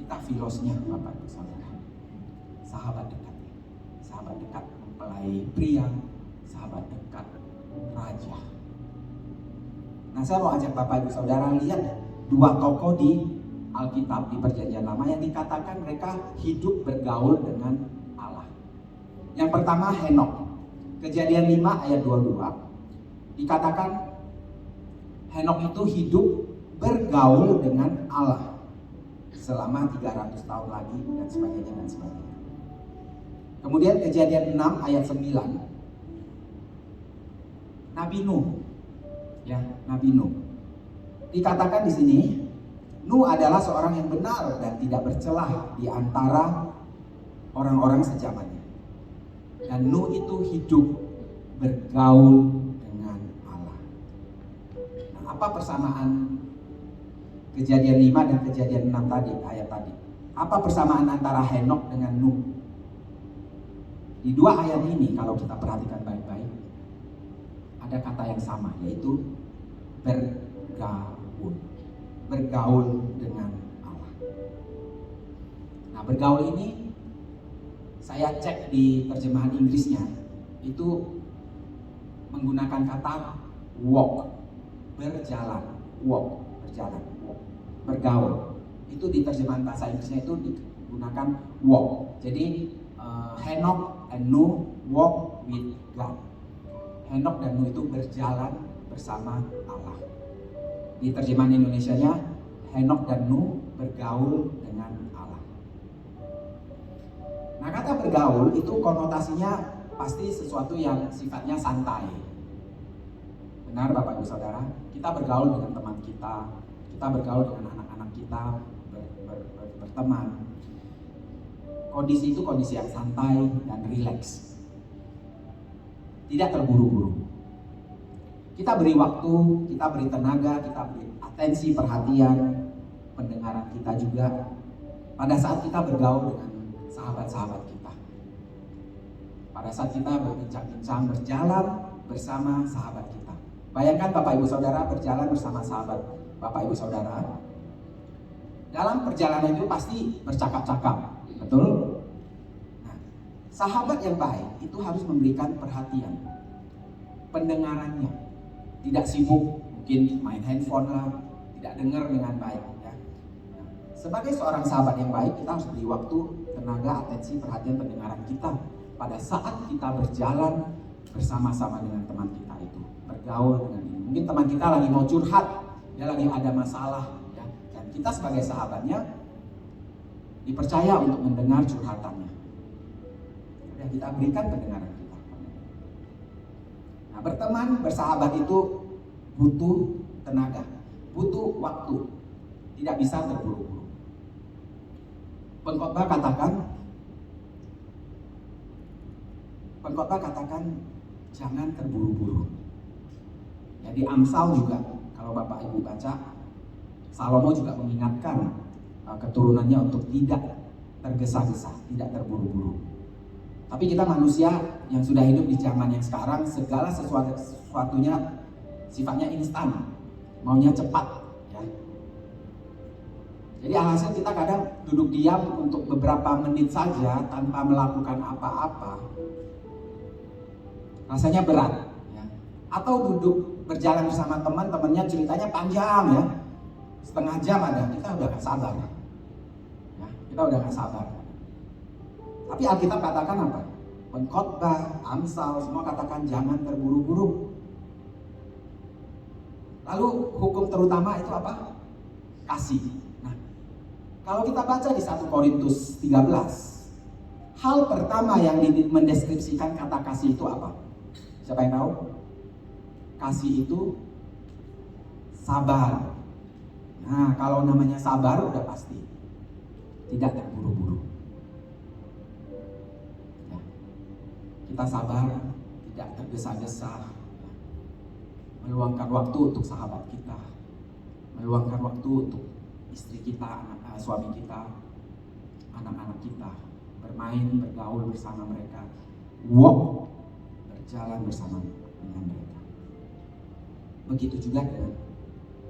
Kita filosnya Bapak Ibu Saudara. Sahabat dekat. Sahabat dekat mempelai pria. Sahabat dekat raja. Nah, saya mau ajak Bapak Ibu Saudara lihat dua tokoh di Alkitab di Perjanjian Lama yang dikatakan mereka hidup bergaul dengan Allah. Yang pertama Henok. Kejadian 5 ayat 22. Dikatakan Henok itu hidup bergaul dengan Allah selama 300 tahun lagi dan sebagainya dan sebagainya. Kemudian Kejadian 6 ayat 9. Nabi Nuh. Ya, Nabi Nuh. Dikatakan di sini Nuh adalah seorang yang benar dan tidak bercelah di antara orang-orang sejamannya. Dan Nuh itu hidup bergaul dengan Allah. Nah, apa persamaan Kejadian 5 dan Kejadian 6 tadi, ayat tadi? Apa persamaan antara Henok dengan Nuh? Di dua ayat ini kalau kita perhatikan baik-baik, ada kata yang sama, yaitu bergaul. Bergaul dengan Allah. Nah, bergaul ini saya cek di terjemahan Inggrisnya itu menggunakan kata walk, berjalan, walk, berjalan, walk, bergaul. Itu di terjemahan bahasa Inggrisnya itu digunakan walk. Jadi Henok and Nuh walk with God. Henok dan Nuh itu berjalan bersama Allah. Di terjemahan Indonesianya, Henok dan Nuh bergaul dengan Allah. Nah, kata bergaul itu konotasinya pasti sesuatu yang sifatnya santai. Benar Bapak Ibu Saudara? Kita bergaul dengan teman kita bergaul dengan anak-anak kita, berteman. Kondisi itu kondisi yang santai dan rileks, tidak terburu-buru. Kita beri waktu, kita beri tenaga, kita beri atensi, perhatian, pendengaran kita juga pada saat kita bergaul dengan sahabat-sahabat kita. Pada saat kita berbincang-bincang, berjalan bersama sahabat kita. Bayangkan Bapak Ibu Saudara berjalan bersama sahabat Bapak Ibu Saudara. Dalam perjalanan itu pasti bercakap-cakap, betul? Nah, sahabat yang baik itu harus memberikan perhatian, pendengarannya. Tidak sibuk, mungkin main handphone lah, tidak dengar dengan baik. Ya. Nah, sebagai seorang sahabat yang baik, kita harus beri waktu, tenaga, atensi, perhatian, pendengaran kita pada saat kita berjalan bersama-sama dengan teman kita itu, bergaul dengan ini. Mungkin teman kita lagi mau curhat, dia lagi ada masalah, ya. Dan kita sebagai sahabatnya dipercaya untuk mendengar curhatannya. Dan kita berikan pendengaran kita. Nah, berteman, bersahabat itu butuh tenaga, butuh waktu, tidak bisa terburu-buru. Pengkhotbah katakan jangan terburu-buru. Ya, di Amsal juga, kalau Bapak Ibu baca, Salomo juga mengingatkan keturunannya untuk tidak tergesa-gesa, tidak terburu-buru. Tapi kita manusia yang sudah hidup di zaman yang sekarang, segala sesuatunya sifatnya instan, maunya cepat, ya. Jadi alhasil kita kadang duduk diam untuk beberapa menit saja tanpa melakukan apa-apa, rasanya berat, ya. Atau duduk berjalan bersama teman-temannya, ceritanya panjang, ya, setengah jam ada, kita udah gak sabar, ya, kita udah gak sabar. Tapi Alkitab katakan apa? Pengkhotbah, Amsal, semua katakan jangan terburu-buru. Lalu hukum terutama itu apa? Kasih. Nah, kalau kita baca di 1 Korintus 13, hal pertama yang mendeskripsikan kata kasih itu apa? Siapa yang tahu? Kasih itu sabar. Nah, kalau namanya sabar udah pasti tidak terburu-buru. Ya. Kita sabar, tidak tergesa-gesa, meluangkan waktu untuk sahabat kita, meluangkan waktu untuk istri kita, suami kita, anak-anak kita, bermain, bergaul bersama mereka, berjalan bersama dengan mereka. Begitu juga dengan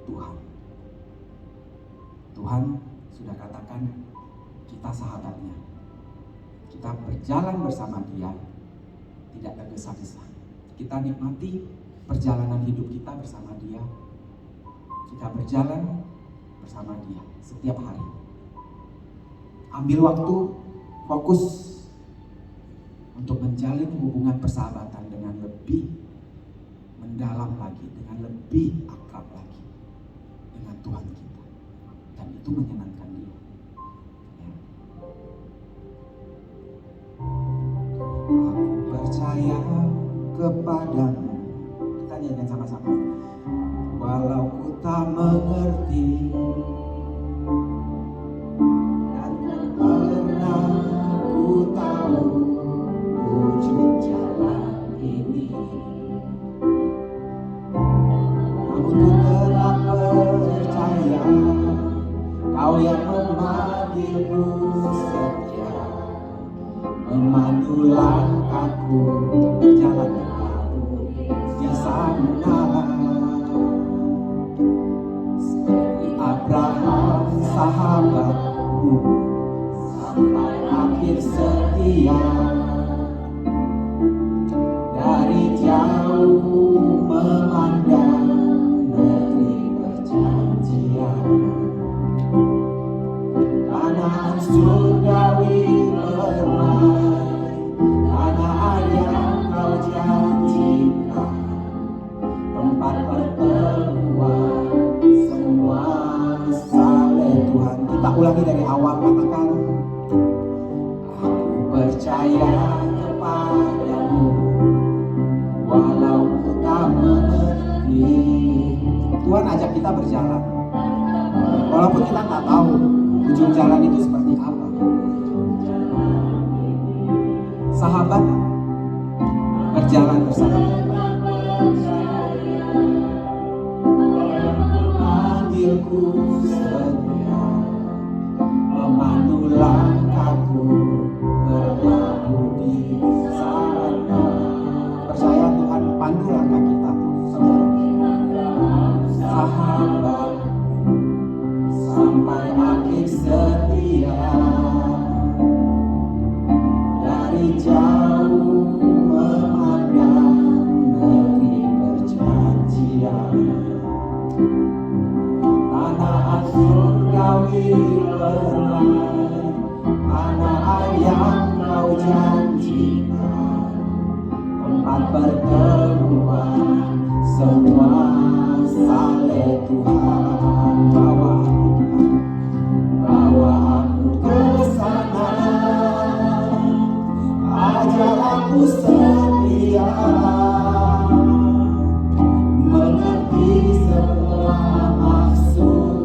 Tuhan. Tuhan sudah katakan kita sahabatnya. Kita berjalan bersama Dia, tidak tergesa-gesa. Kita nikmati perjalanan hidup kita bersama Dia. Kita berjalan bersama Dia setiap hari. Ambil waktu, fokus untuk menjalin hubungan persahabatan dengan lebih mendalam lagi, dengan lebih akrab lagi dengan Tuhan kita. Dan itu menyenangkan Dia. Ya. Aku percaya kepadamu. Kita nyanyikan sama-sama. Walau ku tak mengerti dan pernah ku tahu ujung jalan ini, namun ku tetap percaya Kau yang memanggilku setia, memandu langkahku berjalan denganmu di sana. Seperti Abraham sahabatmu sampai akhir setia, dari jauh memandang negeri perjanjian, Kanaan surgawi permai, tanah yang Kau janjikan, tempat pertemuan semua saleh Tuhan. Kita ulangi dari awal, katakan, aku percaya kepadamu, walau ku tak mengerti. Tuhan ajak kita berjalan, walaupun kita tak tahu ujung jalan itu seperti apa? Sahabat berjalan bersama. Panggilku setia, memandu langkahku, berlabuh di sana. Percaya Tuhan pandu langkah kita, sahabat sampai akhir setia. Dari jauh memandang negeri perjanjian, tanah surgawi berlai, tanah yang kau janjikan, tempat pertemuan semua saleh Tuhan. Bawa aku ke sana, ajar aku setia, mengerti semua maksud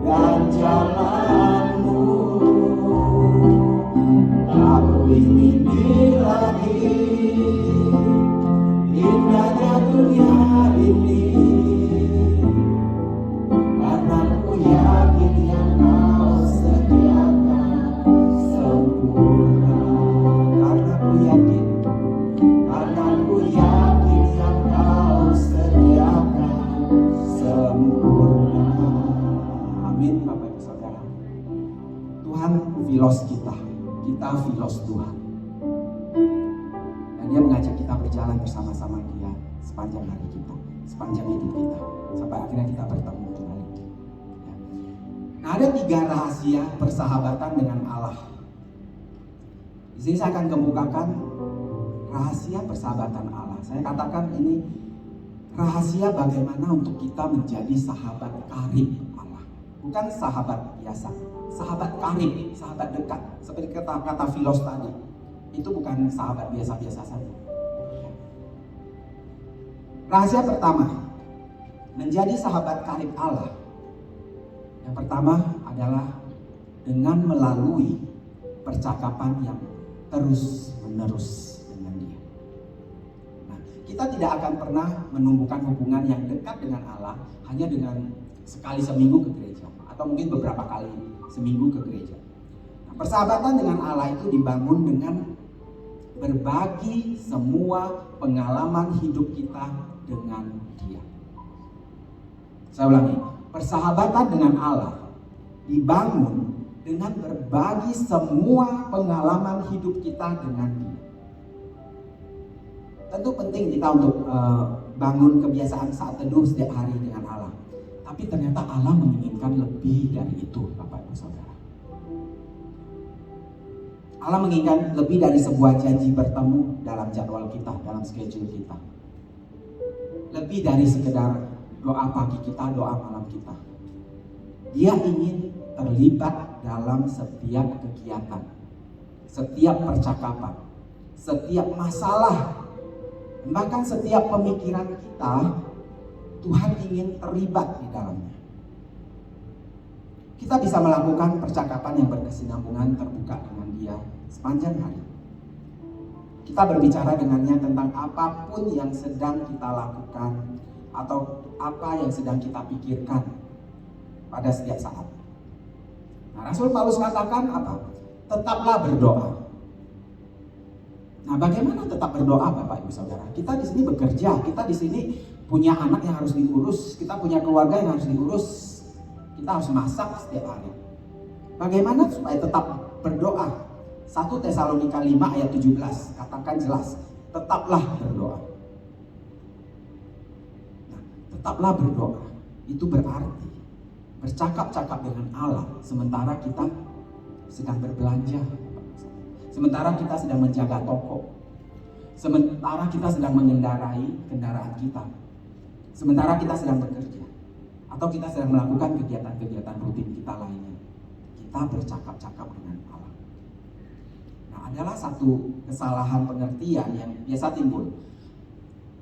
dan jalanmu. Aku ingin lagi indahnya dunia ini, karena ku yakin yang kau sediakan sempurna. Karena ku yakin yang kau sediakan sempurna. Amin Bapak Ibu Saudara. Tuhan filos kita filos Tuhan. Dan Dia mengajak kita berjalan bersama-sama Dia sepanjang hari kita, sepanjang hidup kita, sampai akhirnya kita bertemu kembali. Nah, ada 3 rahasia persahabatan dengan Allah. Di sini saya akan kemukakan rahasia persahabatan Allah. Saya katakan ini rahasia bagaimana untuk kita menjadi sahabat karib Allah. Bukan sahabat biasa, sahabat karib, sahabat dekat. Seperti kata filos tadi, itu bukan sahabat biasa-biasa saja. Rahasia pertama, menjadi sahabat karib Allah. Yang pertama adalah dengan melalui percakapan yang terus-menerus dengan Dia. Nah, kita tidak akan pernah menumbuhkan hubungan yang dekat dengan Allah hanya dengan sekali seminggu ke gereja, atau mungkin beberapa kali seminggu ke gereja. Nah, persahabatan dengan Allah itu dibangun dengan berbagi semua pengalaman hidup kita dengan Dia. Saya ulangi, persahabatan dengan Allah dibangun dengan berbagi semua pengalaman hidup kita dengan Dia. Tentu penting kita untuk bangun kebiasaan saat teduh setiap hari dengan Allah. Tapi ternyata Allah menginginkan lebih dari itu, Bapak Ibu Saudara. Allah menginginkan lebih dari sebuah janji bertemu dalam jadwal kita, dalam schedule kita. Lebih dari sekedar doa pagi kita, doa malam kita. Dia ingin terlibat dalam setiap kegiatan, setiap percakapan, setiap masalah, bahkan setiap pemikiran kita. Tuhan ingin terlibat di dalamnya. Kita bisa melakukan percakapan yang berkesinambungan terbuka dengan Dia sepanjang hari. Kita berbicara dengannya tentang apapun yang sedang kita lakukan atau apa yang sedang kita pikirkan pada setiap saat. Nah, Rasul Paulus katakan apa? Tetaplah berdoa. Nah, bagaimana tetap berdoa, Bapak Ibu Saudara? Kita di sini bekerja, kita di sini punya anak yang harus diurus, kita punya keluarga yang harus diurus, kita harus masak setiap hari. Bagaimana supaya tetap berdoa? 1 Tesalonika 5 ayat 17 katakan jelas, tetaplah berdoa. Nah, tetaplah berdoa itu berarti bercakap-cakap dengan Allah sementara kita sedang berbelanja, sementara kita sedang menjaga toko, sementara kita sedang mengendarai kendaraan kita, sementara kita sedang bekerja, atau kita sedang melakukan kegiatan-kegiatan rutin kita lainnya. Kita bercakap-cakap dengan Allah. Nah, adalah satu kesalahan pengertian yang biasa timbul,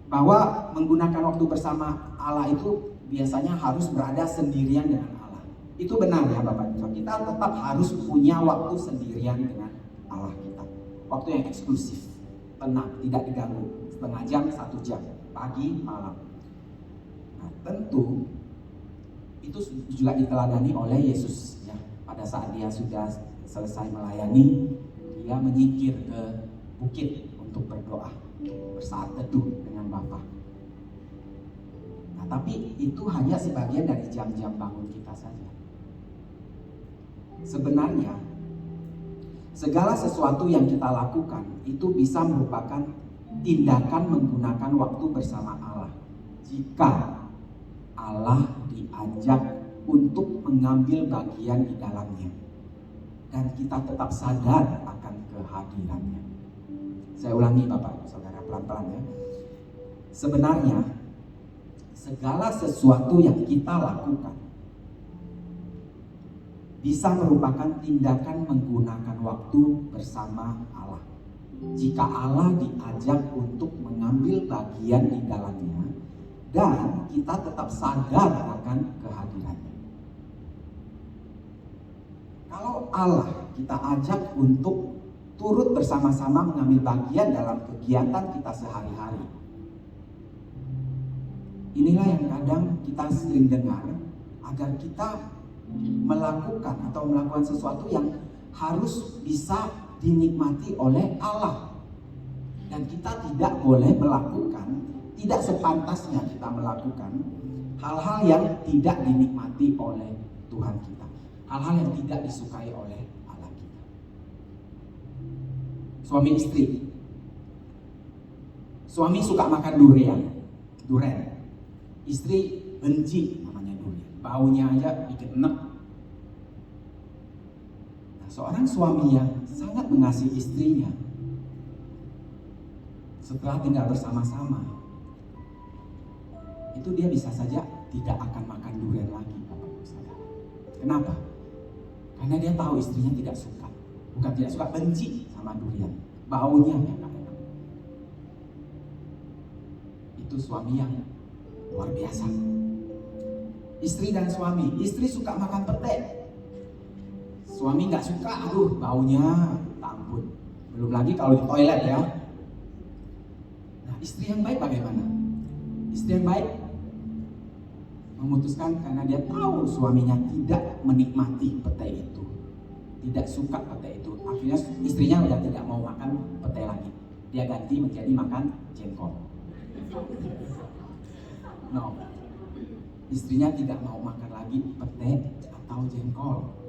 bahwa menggunakan waktu bersama Allah itu biasanya harus berada sendirian dengan Allah. Itu benar ya Bapak Ibu. Kita tetap harus punya waktu sendirian dengan Allah kita. Waktu yang eksklusif, tenang, tidak diganggu. Setengah jam, 1 jam, pagi, malam. Nah, tentu itu juga diteladani oleh Yesus ya. Pada saat dia sudah selesai melayani, dia menyingkir ke bukit untuk berdoa, bersaat teduh dengan Bapa. Nah, tapi itu hanya sebagian dari jam-jam bangun kita saja. Sebenarnya segala sesuatu yang kita lakukan itu bisa merupakan tindakan menggunakan waktu bersama Allah jika Allah diajak untuk mengambil bagian di dalamnya dan kita tetap sadar akan kehadirannya. Saya ulangi Bapak Saudara pelan-pelan ya. Sebenarnya segala sesuatu yang kita lakukan bisa merupakan tindakan menggunakan waktu bersama Allah jika Allah diajak untuk mengambil bagian di dalamnya dan kita tetap sadar akan kehadirannya. Kalau Allah kita ajak untuk turut bersama-sama mengambil bagian dalam kegiatan kita sehari-hari, inilah yang kadang kita sering dengar, agar kita melakukan sesuatu yang harus bisa dinikmati oleh Allah, dan kita tidak boleh melakukan, tidak sepantasnya kita melakukan hal-hal yang tidak dinikmati oleh Tuhan kita, hal-hal yang tidak disukai oleh Allah kita. Suami istri, suami suka makan durian, istri benci namanya durian, baunya aja bikin enek. Nah, seorang suami yang sangat mengasihi istrinya, setelah tinggal bersama-sama, itu dia bisa saja tidak akan makan durian lagi, Bapak Ibu Saudara. Kenapa? Karena dia tahu istrinya tidak suka, bukan tidak suka, benci sama durian, baunya yang gak enak. Itu suami yang luar biasa. Istri dan suami, istri suka makan pete, suami nggak suka, aduh baunya ampun. Belum lagi kalau di toilet ya. Nah, istri yang baik bagaimana? Istri yang baik memutuskan karena dia tahu suaminya tidak menikmati pete itu, tidak suka pete itu. Akhirnya istrinya udah tidak mau makan pete lagi, dia ganti menjadi makan jengkol. No, istrinya tidak mau makan lagi pete atau jengkol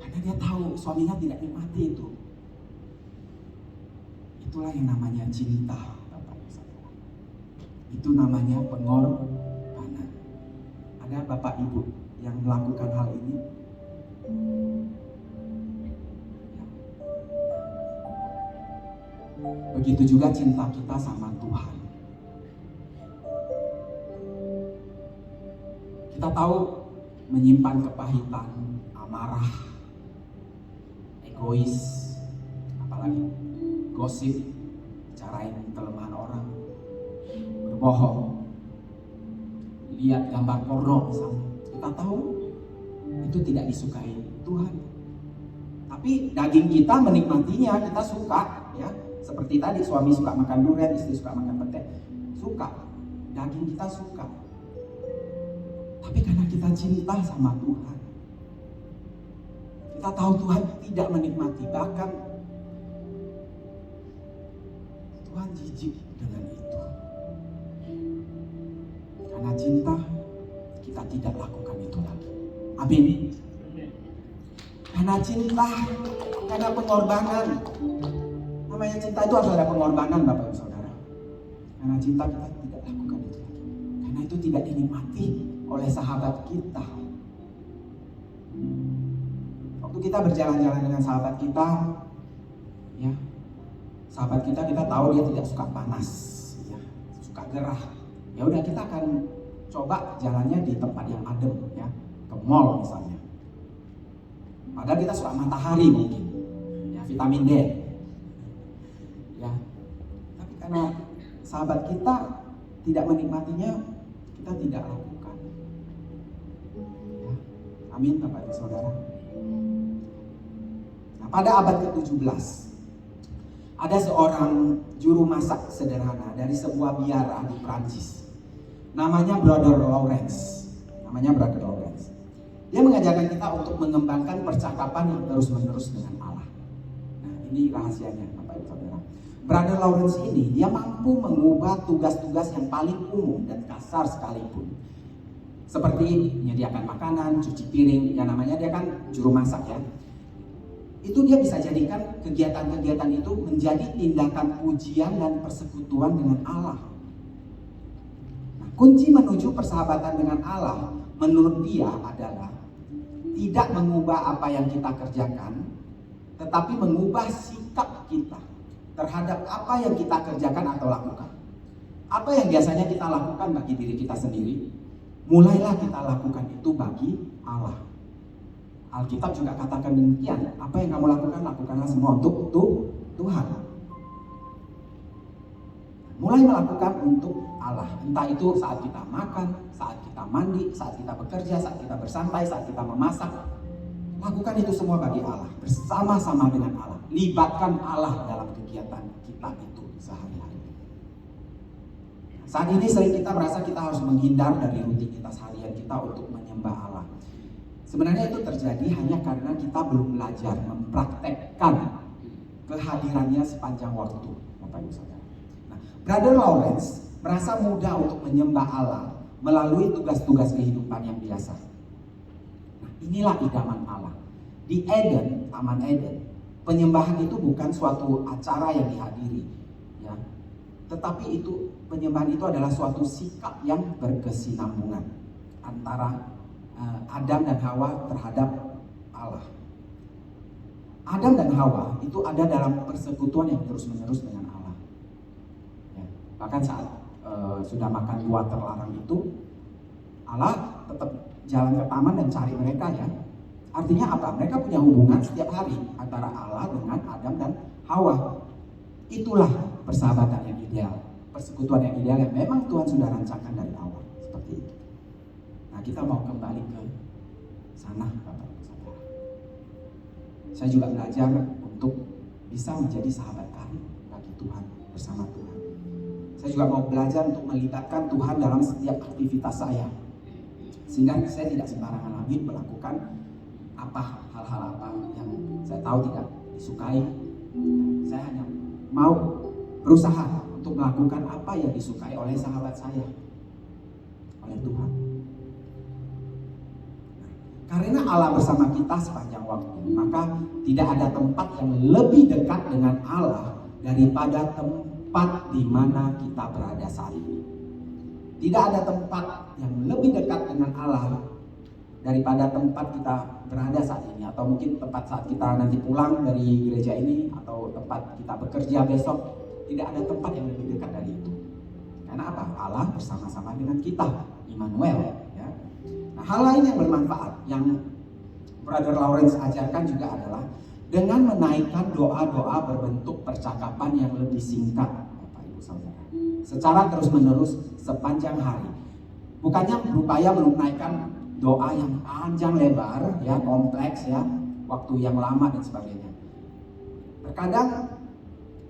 karena dia tahu suaminya tidak nikmati itu. Itulah yang namanya cinta, Bapak Ibu Saudara. Itu namanya pengorbanan. Ada Bapak Ibu yang melakukan hal ini? Ya. Begitu juga cinta kita sama Tuhan. Kita tahu menyimpan kepahitan, amarah, egois, apalagi gosip, bicarain kelemahan orang, berbohong, lihat gambar porno misalnya. Kita tahu itu tidak disukai Tuhan. Tapi daging kita menikmatinya, kita suka ya. Seperti tadi suami suka makan durian, istri suka makan pete, suka. Daging kita suka. Tapi karena kita cinta sama Tuhan, kita tahu Tuhan tidak menikmati, bahkan Tuhan jijik dengan itu. Karena cinta, kita tidak lakukan itu lagi. Amin. Karena cinta, karena pengorbanan. Namanya cinta itu harus ada pengorbanan, Bapak Ibu Saudara. Karena cinta kita tidak lakukan itu lagi. Karena itu tidak dinikmati oleh sahabat kita. Waktu kita berjalan-jalan dengan sahabat kita, ya, sahabat kita tahu dia tidak suka panas, ya, suka gerah. Ya udah, kita akan coba jalannya di tempat yang adem, ya, ke mall misalnya. Padahal kita suka matahari mungkin, ya, vitamin D, ya. Tapi karena sahabat kita tidak menikmatinya, kita tidak lakukan. Amin Bapak Ibu Saudara. Nah, pada abad ke-17 ada seorang juru masak sederhana dari sebuah biara di Prancis. Namanya Brother Lawrence. Dia mengajarkan kita untuk mengembangkan percakapan yang terus-menerus dengan Allah. Nah, ini rahasianya Bapak Ibu Saudara. Brother Lawrence ini dia mampu mengubah tugas-tugas yang paling umum dan kasar sekalipun. Seperti menyediakan makanan, cuci piring, yang namanya dia kan juru masak ya. Itu dia bisa jadikan kegiatan-kegiatan itu menjadi tindakan pujian dan persekutuan dengan Allah. Nah, kunci menuju persahabatan dengan Allah menurut dia adalah tidak mengubah apa yang kita kerjakan, tetapi mengubah sikap kita terhadap apa yang kita kerjakan atau lakukan. Apa yang biasanya kita lakukan bagi diri kita sendiri, mulailah kita lakukan itu bagi Allah. Alkitab juga katakan demikian. Apa yang kamu lakukan, lakukanlah semua untuk Tuhan. Mulai melakukan untuk Allah. Entah itu saat kita makan, saat kita mandi, saat kita bekerja, saat kita bersantai, saat kita memasak. Lakukan itu semua bagi Allah, bersama-sama dengan Allah. Libatkan Allah dalam kegiatan kita itu sehari-hari. Saat ini sering kita merasa kita harus menghindar dari rutinitas harian kita untuk menyembah Allah. Sebenarnya itu terjadi hanya karena kita belum belajar mempraktekkan kehadirannya sepanjang waktu, Bapak Ibu Saudara. Nah, Brother Lawrence merasa mudah untuk menyembah Allah melalui tugas-tugas kehidupan yang biasa. Nah, inilah idaman Allah. Di Eden, Taman Eden, penyembahan itu bukan suatu acara yang dihadiri, ya. Tetapi itu penyembahan itu adalah suatu sikap yang berkesinambungan antara Adam dan Hawa terhadap Allah. Adam dan Hawa itu ada dalam persekutuan yang terus-menerus dengan Allah. Ya, bahkan saat sudah makan buah terlarang itu, Allah tetap jalan ke taman dan cari mereka ya. Artinya apa? Mereka punya hubungan setiap hari antara Allah dengan Adam dan Hawa. Itulah persahabatan yang ideal, persekutuan yang ideal yang memang Tuhan sudah rancangkan dari awal. Seperti itu. Nah, kita mau kembali ke sana, Bapak Ibu Saudara. Saya juga belajar untuk bisa menjadi sahabat karib bagi Tuhan, bersama Tuhan. Saya juga mau belajar untuk melibatkan Tuhan dalam setiap aktivitas saya, sehingga saya tidak sembarangan lagi melakukan hal-hal apa yang saya tahu tidak disukai. Saya hanya mau berusaha untuk melakukan apa yang disukai oleh sahabat saya, oleh Tuhan. Karena Allah bersama kita sepanjang waktu, maka tidak ada tempat yang lebih dekat dengan Allah daripada tempat di mana kita berada saat ini. Tidak ada tempat yang lebih dekat dengan Allah daripada tempat kita berada saat ini, atau mungkin tempat saat kita nanti pulang dari gereja ini, atau tempat kita bekerja besok. Tidak ada tempat yang lebih dekat dari itu. Karena apa? Allah bersama-sama dengan kita, Immanuel. Ya. Nah, hal lain yang bermanfaat yang Brother Lawrence ajarkan juga adalah dengan menaikkan doa-doa berbentuk percakapan yang lebih singkat, Bapak Ibu Saudara, secara terus-menerus sepanjang hari. Bukannya berupaya menaikkan doa yang panjang lebar, ya, kompleks, ya, waktu yang lama dan sebagainya. Terkadang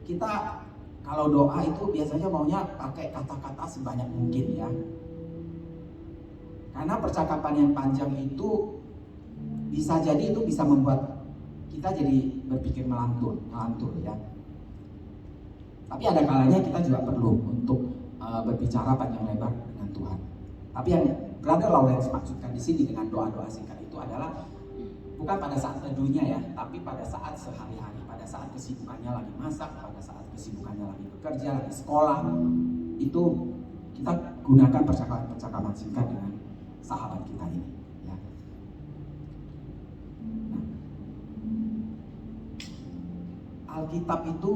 kita kalau doa itu biasanya maunya pakai kata-kata sebanyak mungkin, ya. Karena percakapan yang panjang itu bisa jadi itu bisa membuat kita jadi berpikir melantur, ya. Tapi ada kalanya kita juga perlu untuk berbicara panjang lebar dengan Tuhan. Tapi yang Brother Lawrence maksudkan di sini dengan doa-doa singkat itu adalah bukan pada saat teduhnya ya, tapi pada saat sehari-hari, pada saat kesibukannya lagi masak, pada saat kesibukannya lagi bekerja, lagi sekolah, itu kita gunakan percakapan singkat dengan sahabat kita ini. Ya. Nah, Alkitab itu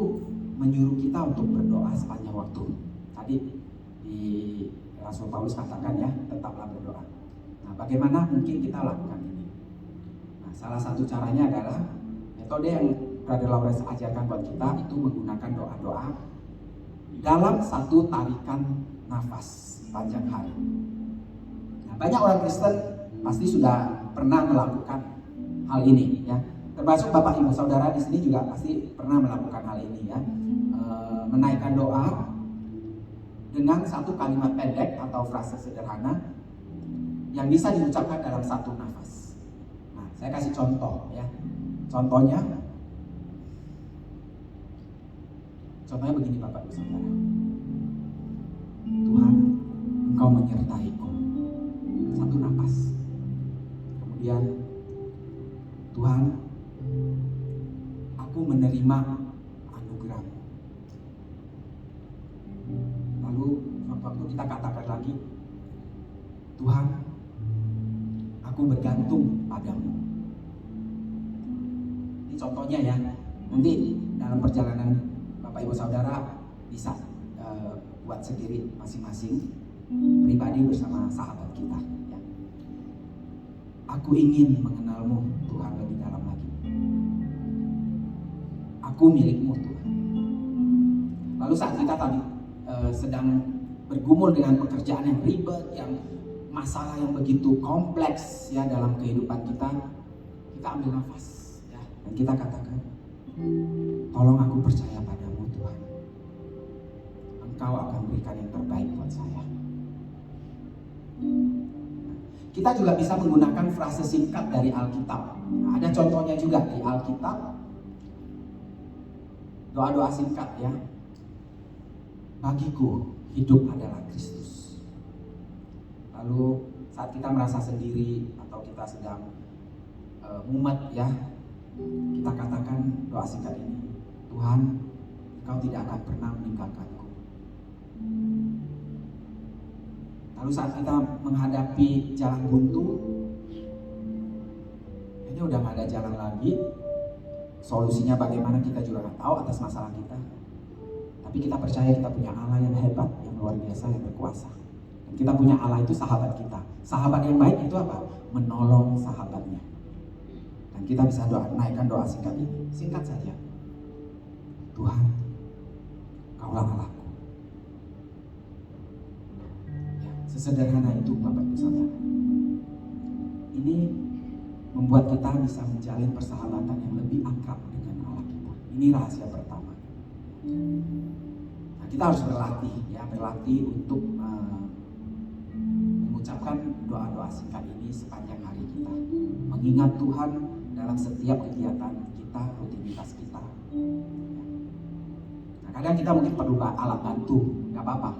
menyuruh kita untuk berdoa sepanjang waktu. Tadi di Rasul Paulus katakan ya, tetaplah berdoa. Nah, bagaimana mungkin kita lakukan ini? Nah, salah satu caranya adalah metode yang Brother Lawrence ajarkan buat kita itu menggunakan doa-doa dalam satu tarikan nafas panjang hari. Nah, banyak orang Kristen pasti sudah pernah melakukan hal ini ya. Termasuk Bapak Ibu Saudara di sini juga pasti pernah melakukan hal ini ya. Menaikkan doa dengan satu kalimat pendek atau frase sederhana yang bisa diucapkan dalam satu nafas. Nah, saya kasih contoh ya. Contohnya begini Bapak Ibu Saudara. Tuhan, Engkau menyertaiku. Satu nafas. Kemudian, Tuhan, aku menerima anugerah-Mu. Lalu waktu kita katakan lagi, Tuhan, aku bergantung padamu. Ini contohnya ya. Nanti dalam perjalanan Bapak Ibu Saudara bisa buat sendiri masing-masing pribadi bersama sahabat kita ya. Aku ingin mengenal-Mu Tuhan lebih dalam lagi. Aku milik-Mu Tuhan. Lalu saat kita tadi sedang bergumul dengan pekerjaan yang ribet, yang masalah yang begitu kompleks ya dalam kehidupan kita ambil nafas ya, dan kita katakan, tolong aku percaya padamu Tuhan. Engkau akan berikan yang terbaik buat saya. Kita juga bisa menggunakan frase singkat dari Alkitab. Nah, ada contohnya juga di Alkitab. Doa-doa singkat ya. Bagiku hidup adalah Kristus. Lalu saat kita merasa sendiri atau kita sedang mumet ya, kita katakan doa singkat ini. Tuhan, Engkau tidak akan pernah meninggalkanku. Lalu saat kita menghadapi jalan buntu, ini udah gak ada jalan lagi, solusinya bagaimana kita juga gak tahu atas masalah kita. Tapi kita percaya kita punya Allah yang hebat, yang luar biasa, yang berkuasa. Dan kita punya Allah itu sahabat kita. Sahabat yang baik itu apa? Menolong sahabatnya. Dan kita bisa naikkan doa singkat ini. Singkat saja. Tuhan, Kaulah Allahku. Ya, sesederhana itu Bapak Ibu Saudara. Ini membuat kita bisa menjalin persahabatan yang lebih akrab dengan Allah kita. Ini rahasia pertama. Nah, kita harus berlatih untuk mengucapkan doa-doa singkat ini sepanjang hari kita. Mengingat Tuhan dalam setiap kegiatan kita, rutinitas kita. Nah, kadang kita mungkin perlu alat bantu, nggak apa-apa,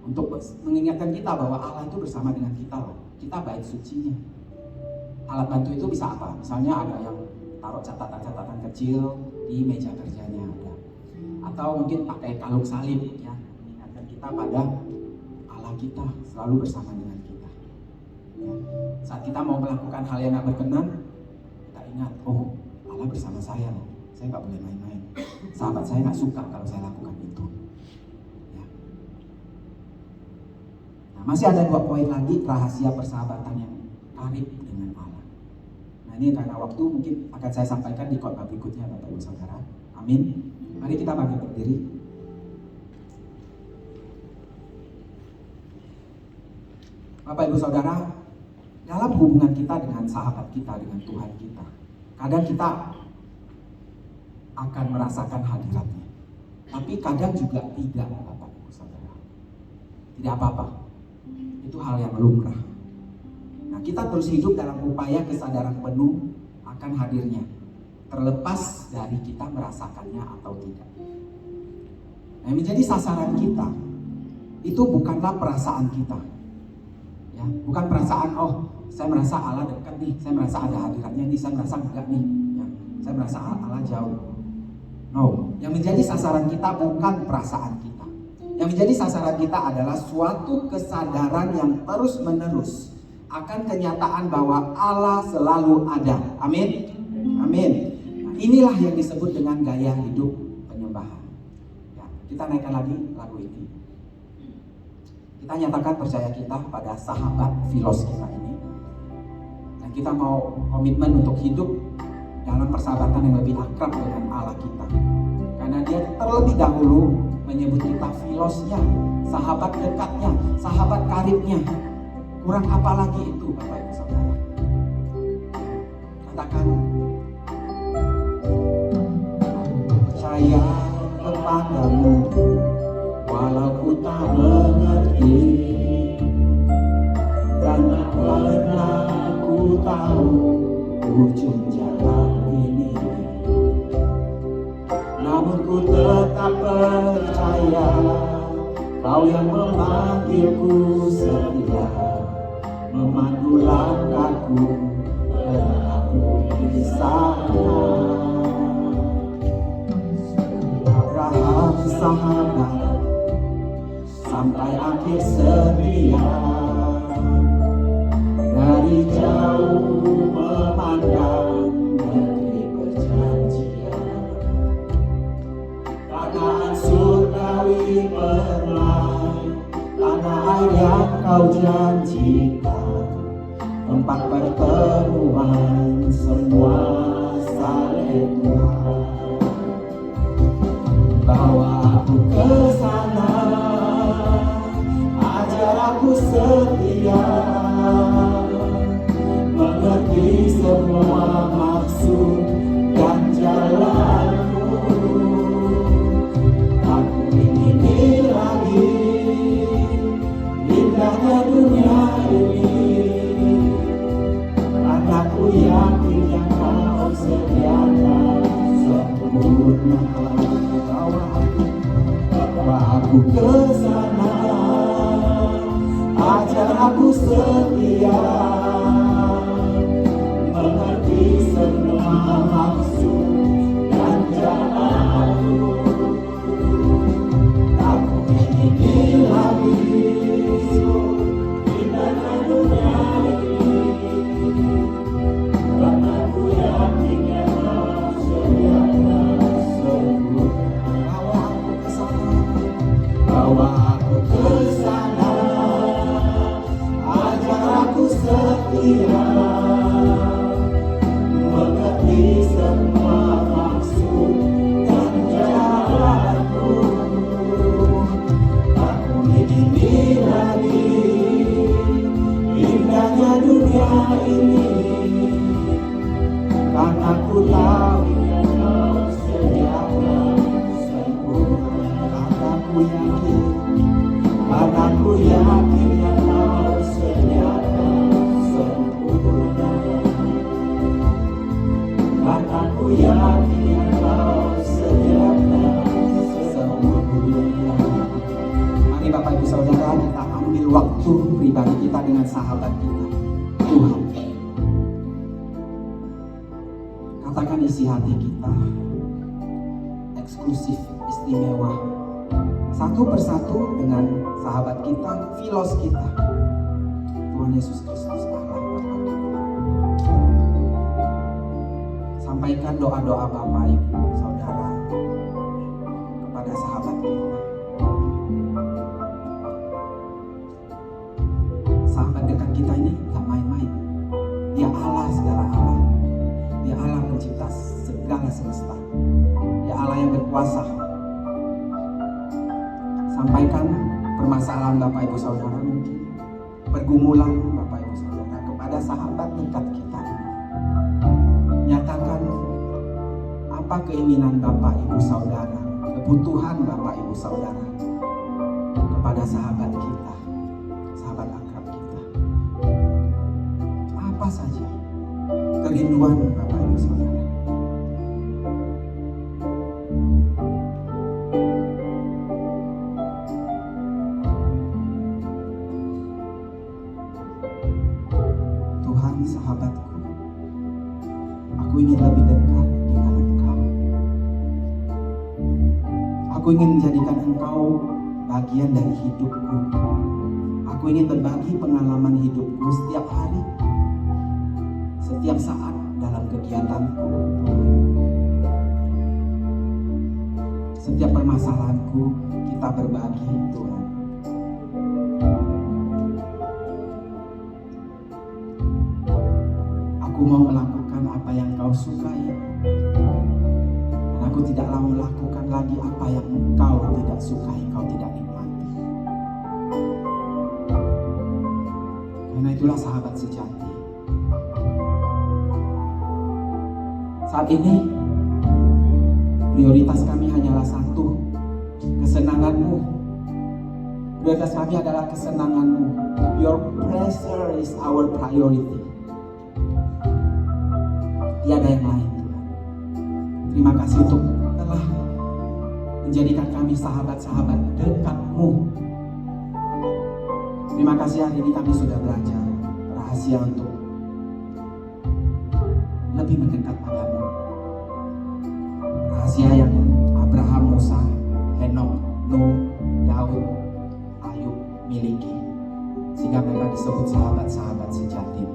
untuk mengingatkan kita bahwa Allah itu bersama dengan kita loh. Kita bait sucinya. Alat bantu itu bisa apa? Misalnya ada yang taruh catatan-catatan kecil di meja kerjanya ada. Atau mungkin pakai kalung salib ya, mengingatkan kita pada Allah kita selalu bersama dengan kita ya. Saat kita mau melakukan hal yang gak berkenan, kita ingat, oh Allah bersama saya loh, saya gak boleh main-main. Sahabat saya gak suka kalau saya lakukan itu ya. Nah, masih ada 2 poin lagi rahasia persahabatan yang karib dengan Allah. Nah, ini karena waktu mungkin akan saya sampaikan di khotbah berikutnya Bapak Ibu Saudara. Amin. Mari kita bangkit berdiri. Bapak Ibu Saudara, dalam hubungan kita dengan sahabat kita, dengan Tuhan kita, kadang kita akan merasakan hadiratnya. Tapi kadang juga tidak, Bapak Ibu Saudara. Tidak apa-apa. Itu hal yang lumrah. Nah, kita terus hidup dalam upaya kesadaran penuh akan hadirnya, terlepas dari kita merasakannya atau tidak. Nah, yang menjadi sasaran kita itu bukanlah perasaan kita, ya, bukan perasaan oh saya merasa Allah dekat nih, saya merasa ada hadiratnya nih, saya merasa enggak nih, ya, saya merasa Allah jauh. No, yang menjadi sasaran kita bukan perasaan kita. Yang menjadi sasaran kita adalah suatu kesadaran yang terus menerus akan kenyataan bahwa Allah selalu ada. Amin. Amin. Nah, inilah yang disebut dengan gaya hidup penyembahan. Ya, kita naikkan lagi lagu ini. Kita nyatakan percaya kita pada sahabat filos kita ini. Dan kita mau komitmen untuk hidup dalam persahabatan yang lebih akrab dengan Allah kita. Karena dia terlebih dahulu menyebut kita filosnya, sahabat dekatnya, sahabat karibnya. Kurang apa lagi itu Bapak Ibu Saudara? Katakan, percaya kepadamu walau ku tak mengerti, dan tak pernah ku tahu ujung jalan ini. Namun ku tetap percaya Kau yang memanggilku setia, memandu langkahku berlaku di sana. Abraham sahabat sampai akhir setia, dari jauh memandang negeri perjanjian. Tanah surgawi permai, tanah air yang Kau janjikan, tempat pertemuan semua saleh Tuhan. Bawa aku ke sana, ajar aku setia, mengerti semua maksud dan jalanmu. Aku ingin lagi indahnya dunia ini, karena ku yakin yang Kau sediakan sempurna. Bawa aku ke sana, ajar aku setia, mengerti semua maksud dan jalanmu. Aku ingin lagi indahnya dunia ini, karena ku yakin yang Kau sediakan sempurna. Bawa aku ke sana, ajar aku setia, mengerti semua maksud dan jalanmu. Aku ingin lagi indahnya dunia ini, karena ku tahu yang Kau sediakan sempurna. Karena ku yakin yang Kau sediakan sempurna. Karena ku yakin yang Kau sediakan sempurna. Mari Bapak Ibu Saudara, kita ambil waktu pribadi kita dengan sahabat kita, Tuhan. Katakan isi hati kita, eksklusif, istimewa, satu persatu dengan sahabat kita, filos kita, Tuhan Yesus Kristus Allah Bapa kita. Sampaikan doa-doa Bapak Ibu Saudara kepada sahabat kita. Sahabat dekat kita ini gak main-main. Dia Allah segala Allah. Dia Allah pencipta segala semesta. Dia Allah yang berkuasa. Sampaikan permasalahan Bapak Ibu Saudara, mungkin pergumulan Bapak Ibu Saudara kepada sahabat dekat kita. Nyatakan apa keinginan Bapak Ibu Saudara, kebutuhan Bapak Ibu Saudara kepada sahabat kita, sahabat akrab kita. Apa saja kerinduan Bapak Ibu Saudara. Sahabatku, aku ingin lebih dekat dengan Engkau. Aku ingin menjadikan Engkau bagian dari hidupku. Aku ingin berbagi pengalaman hidupku setiap hari, setiap saat dalam kegiatanku. Setiap permasalahanku kita berbagi, Tuhan. Aku mau melakukan apa yang Kau sukai, dan aku tidaklah melakukan lagi apa yang Kau tidak sukai, Kau tidak nikmati. Karena itulah sahabat sejati. Saat ini prioritas kami hanyalah satu, kesenangan-Mu. Prioritas kami adalah kesenangan-Mu. Your pleasure is our priority. Tiada yang lain, Tuhan. Terima kasih untuk telah menjadikan kami sahabat-sahabat dekat-Mu. Terima kasih hari ini kami sudah belajar rahasia untuk lebih mendekat padamu. Rahasia yang Abraham, Musa, Henok, Nuh, Daud, Ayub miliki, sehingga mereka disebut sahabat-sahabat sejati.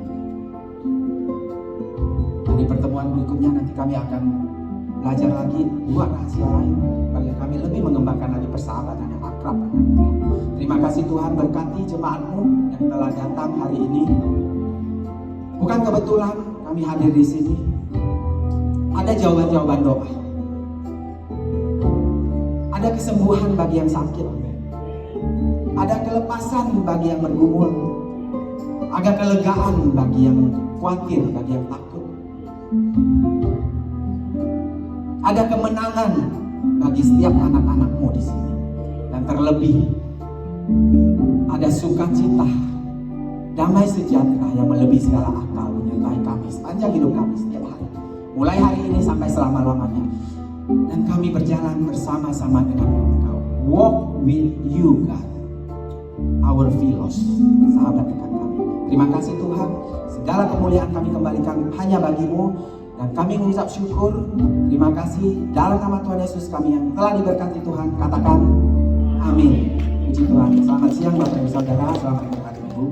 Di pertemuan berikutnya nanti kami akan belajar lagi dua rahasia lain bagi kami lebih mengembangkan lagi persahabatan yang akrab dengan Tuhan. Terima kasih Tuhan, berkati jemaat-Mu yang telah datang hari ini. Bukan kebetulan kami hadir di sini. Ada jawaban-jawaban doa. Ada kesembuhan bagi yang sakit. Ada kelepasan bagi yang bergumul. Ada kelegaan bagi yang khawatir, bagi yang takut. Ada kemenangan bagi setiap anak-anak-Mu di sini. Dan terlebih ada sukacita, damai sejahtera yang melebihi segala akal menyertai kami sepanjang hidup kami setiap hari. Mulai hari ini sampai selama-lamanya. Dan kami berjalan bersama-sama dengan Engkau. Walk with you, God. Our philos, sahabat dekat kami. Terima kasih Tuhan. Segala kemuliaan kami kembalikan hanya bagi-Mu. Dan kami mengucap syukur, terima kasih dalam nama Tuhan Yesus kami yang telah diberkati Tuhan. Katakan amin. Puji Tuhan. Selamat siang Bapak Ibu Saudara, selamat berkati Ibu.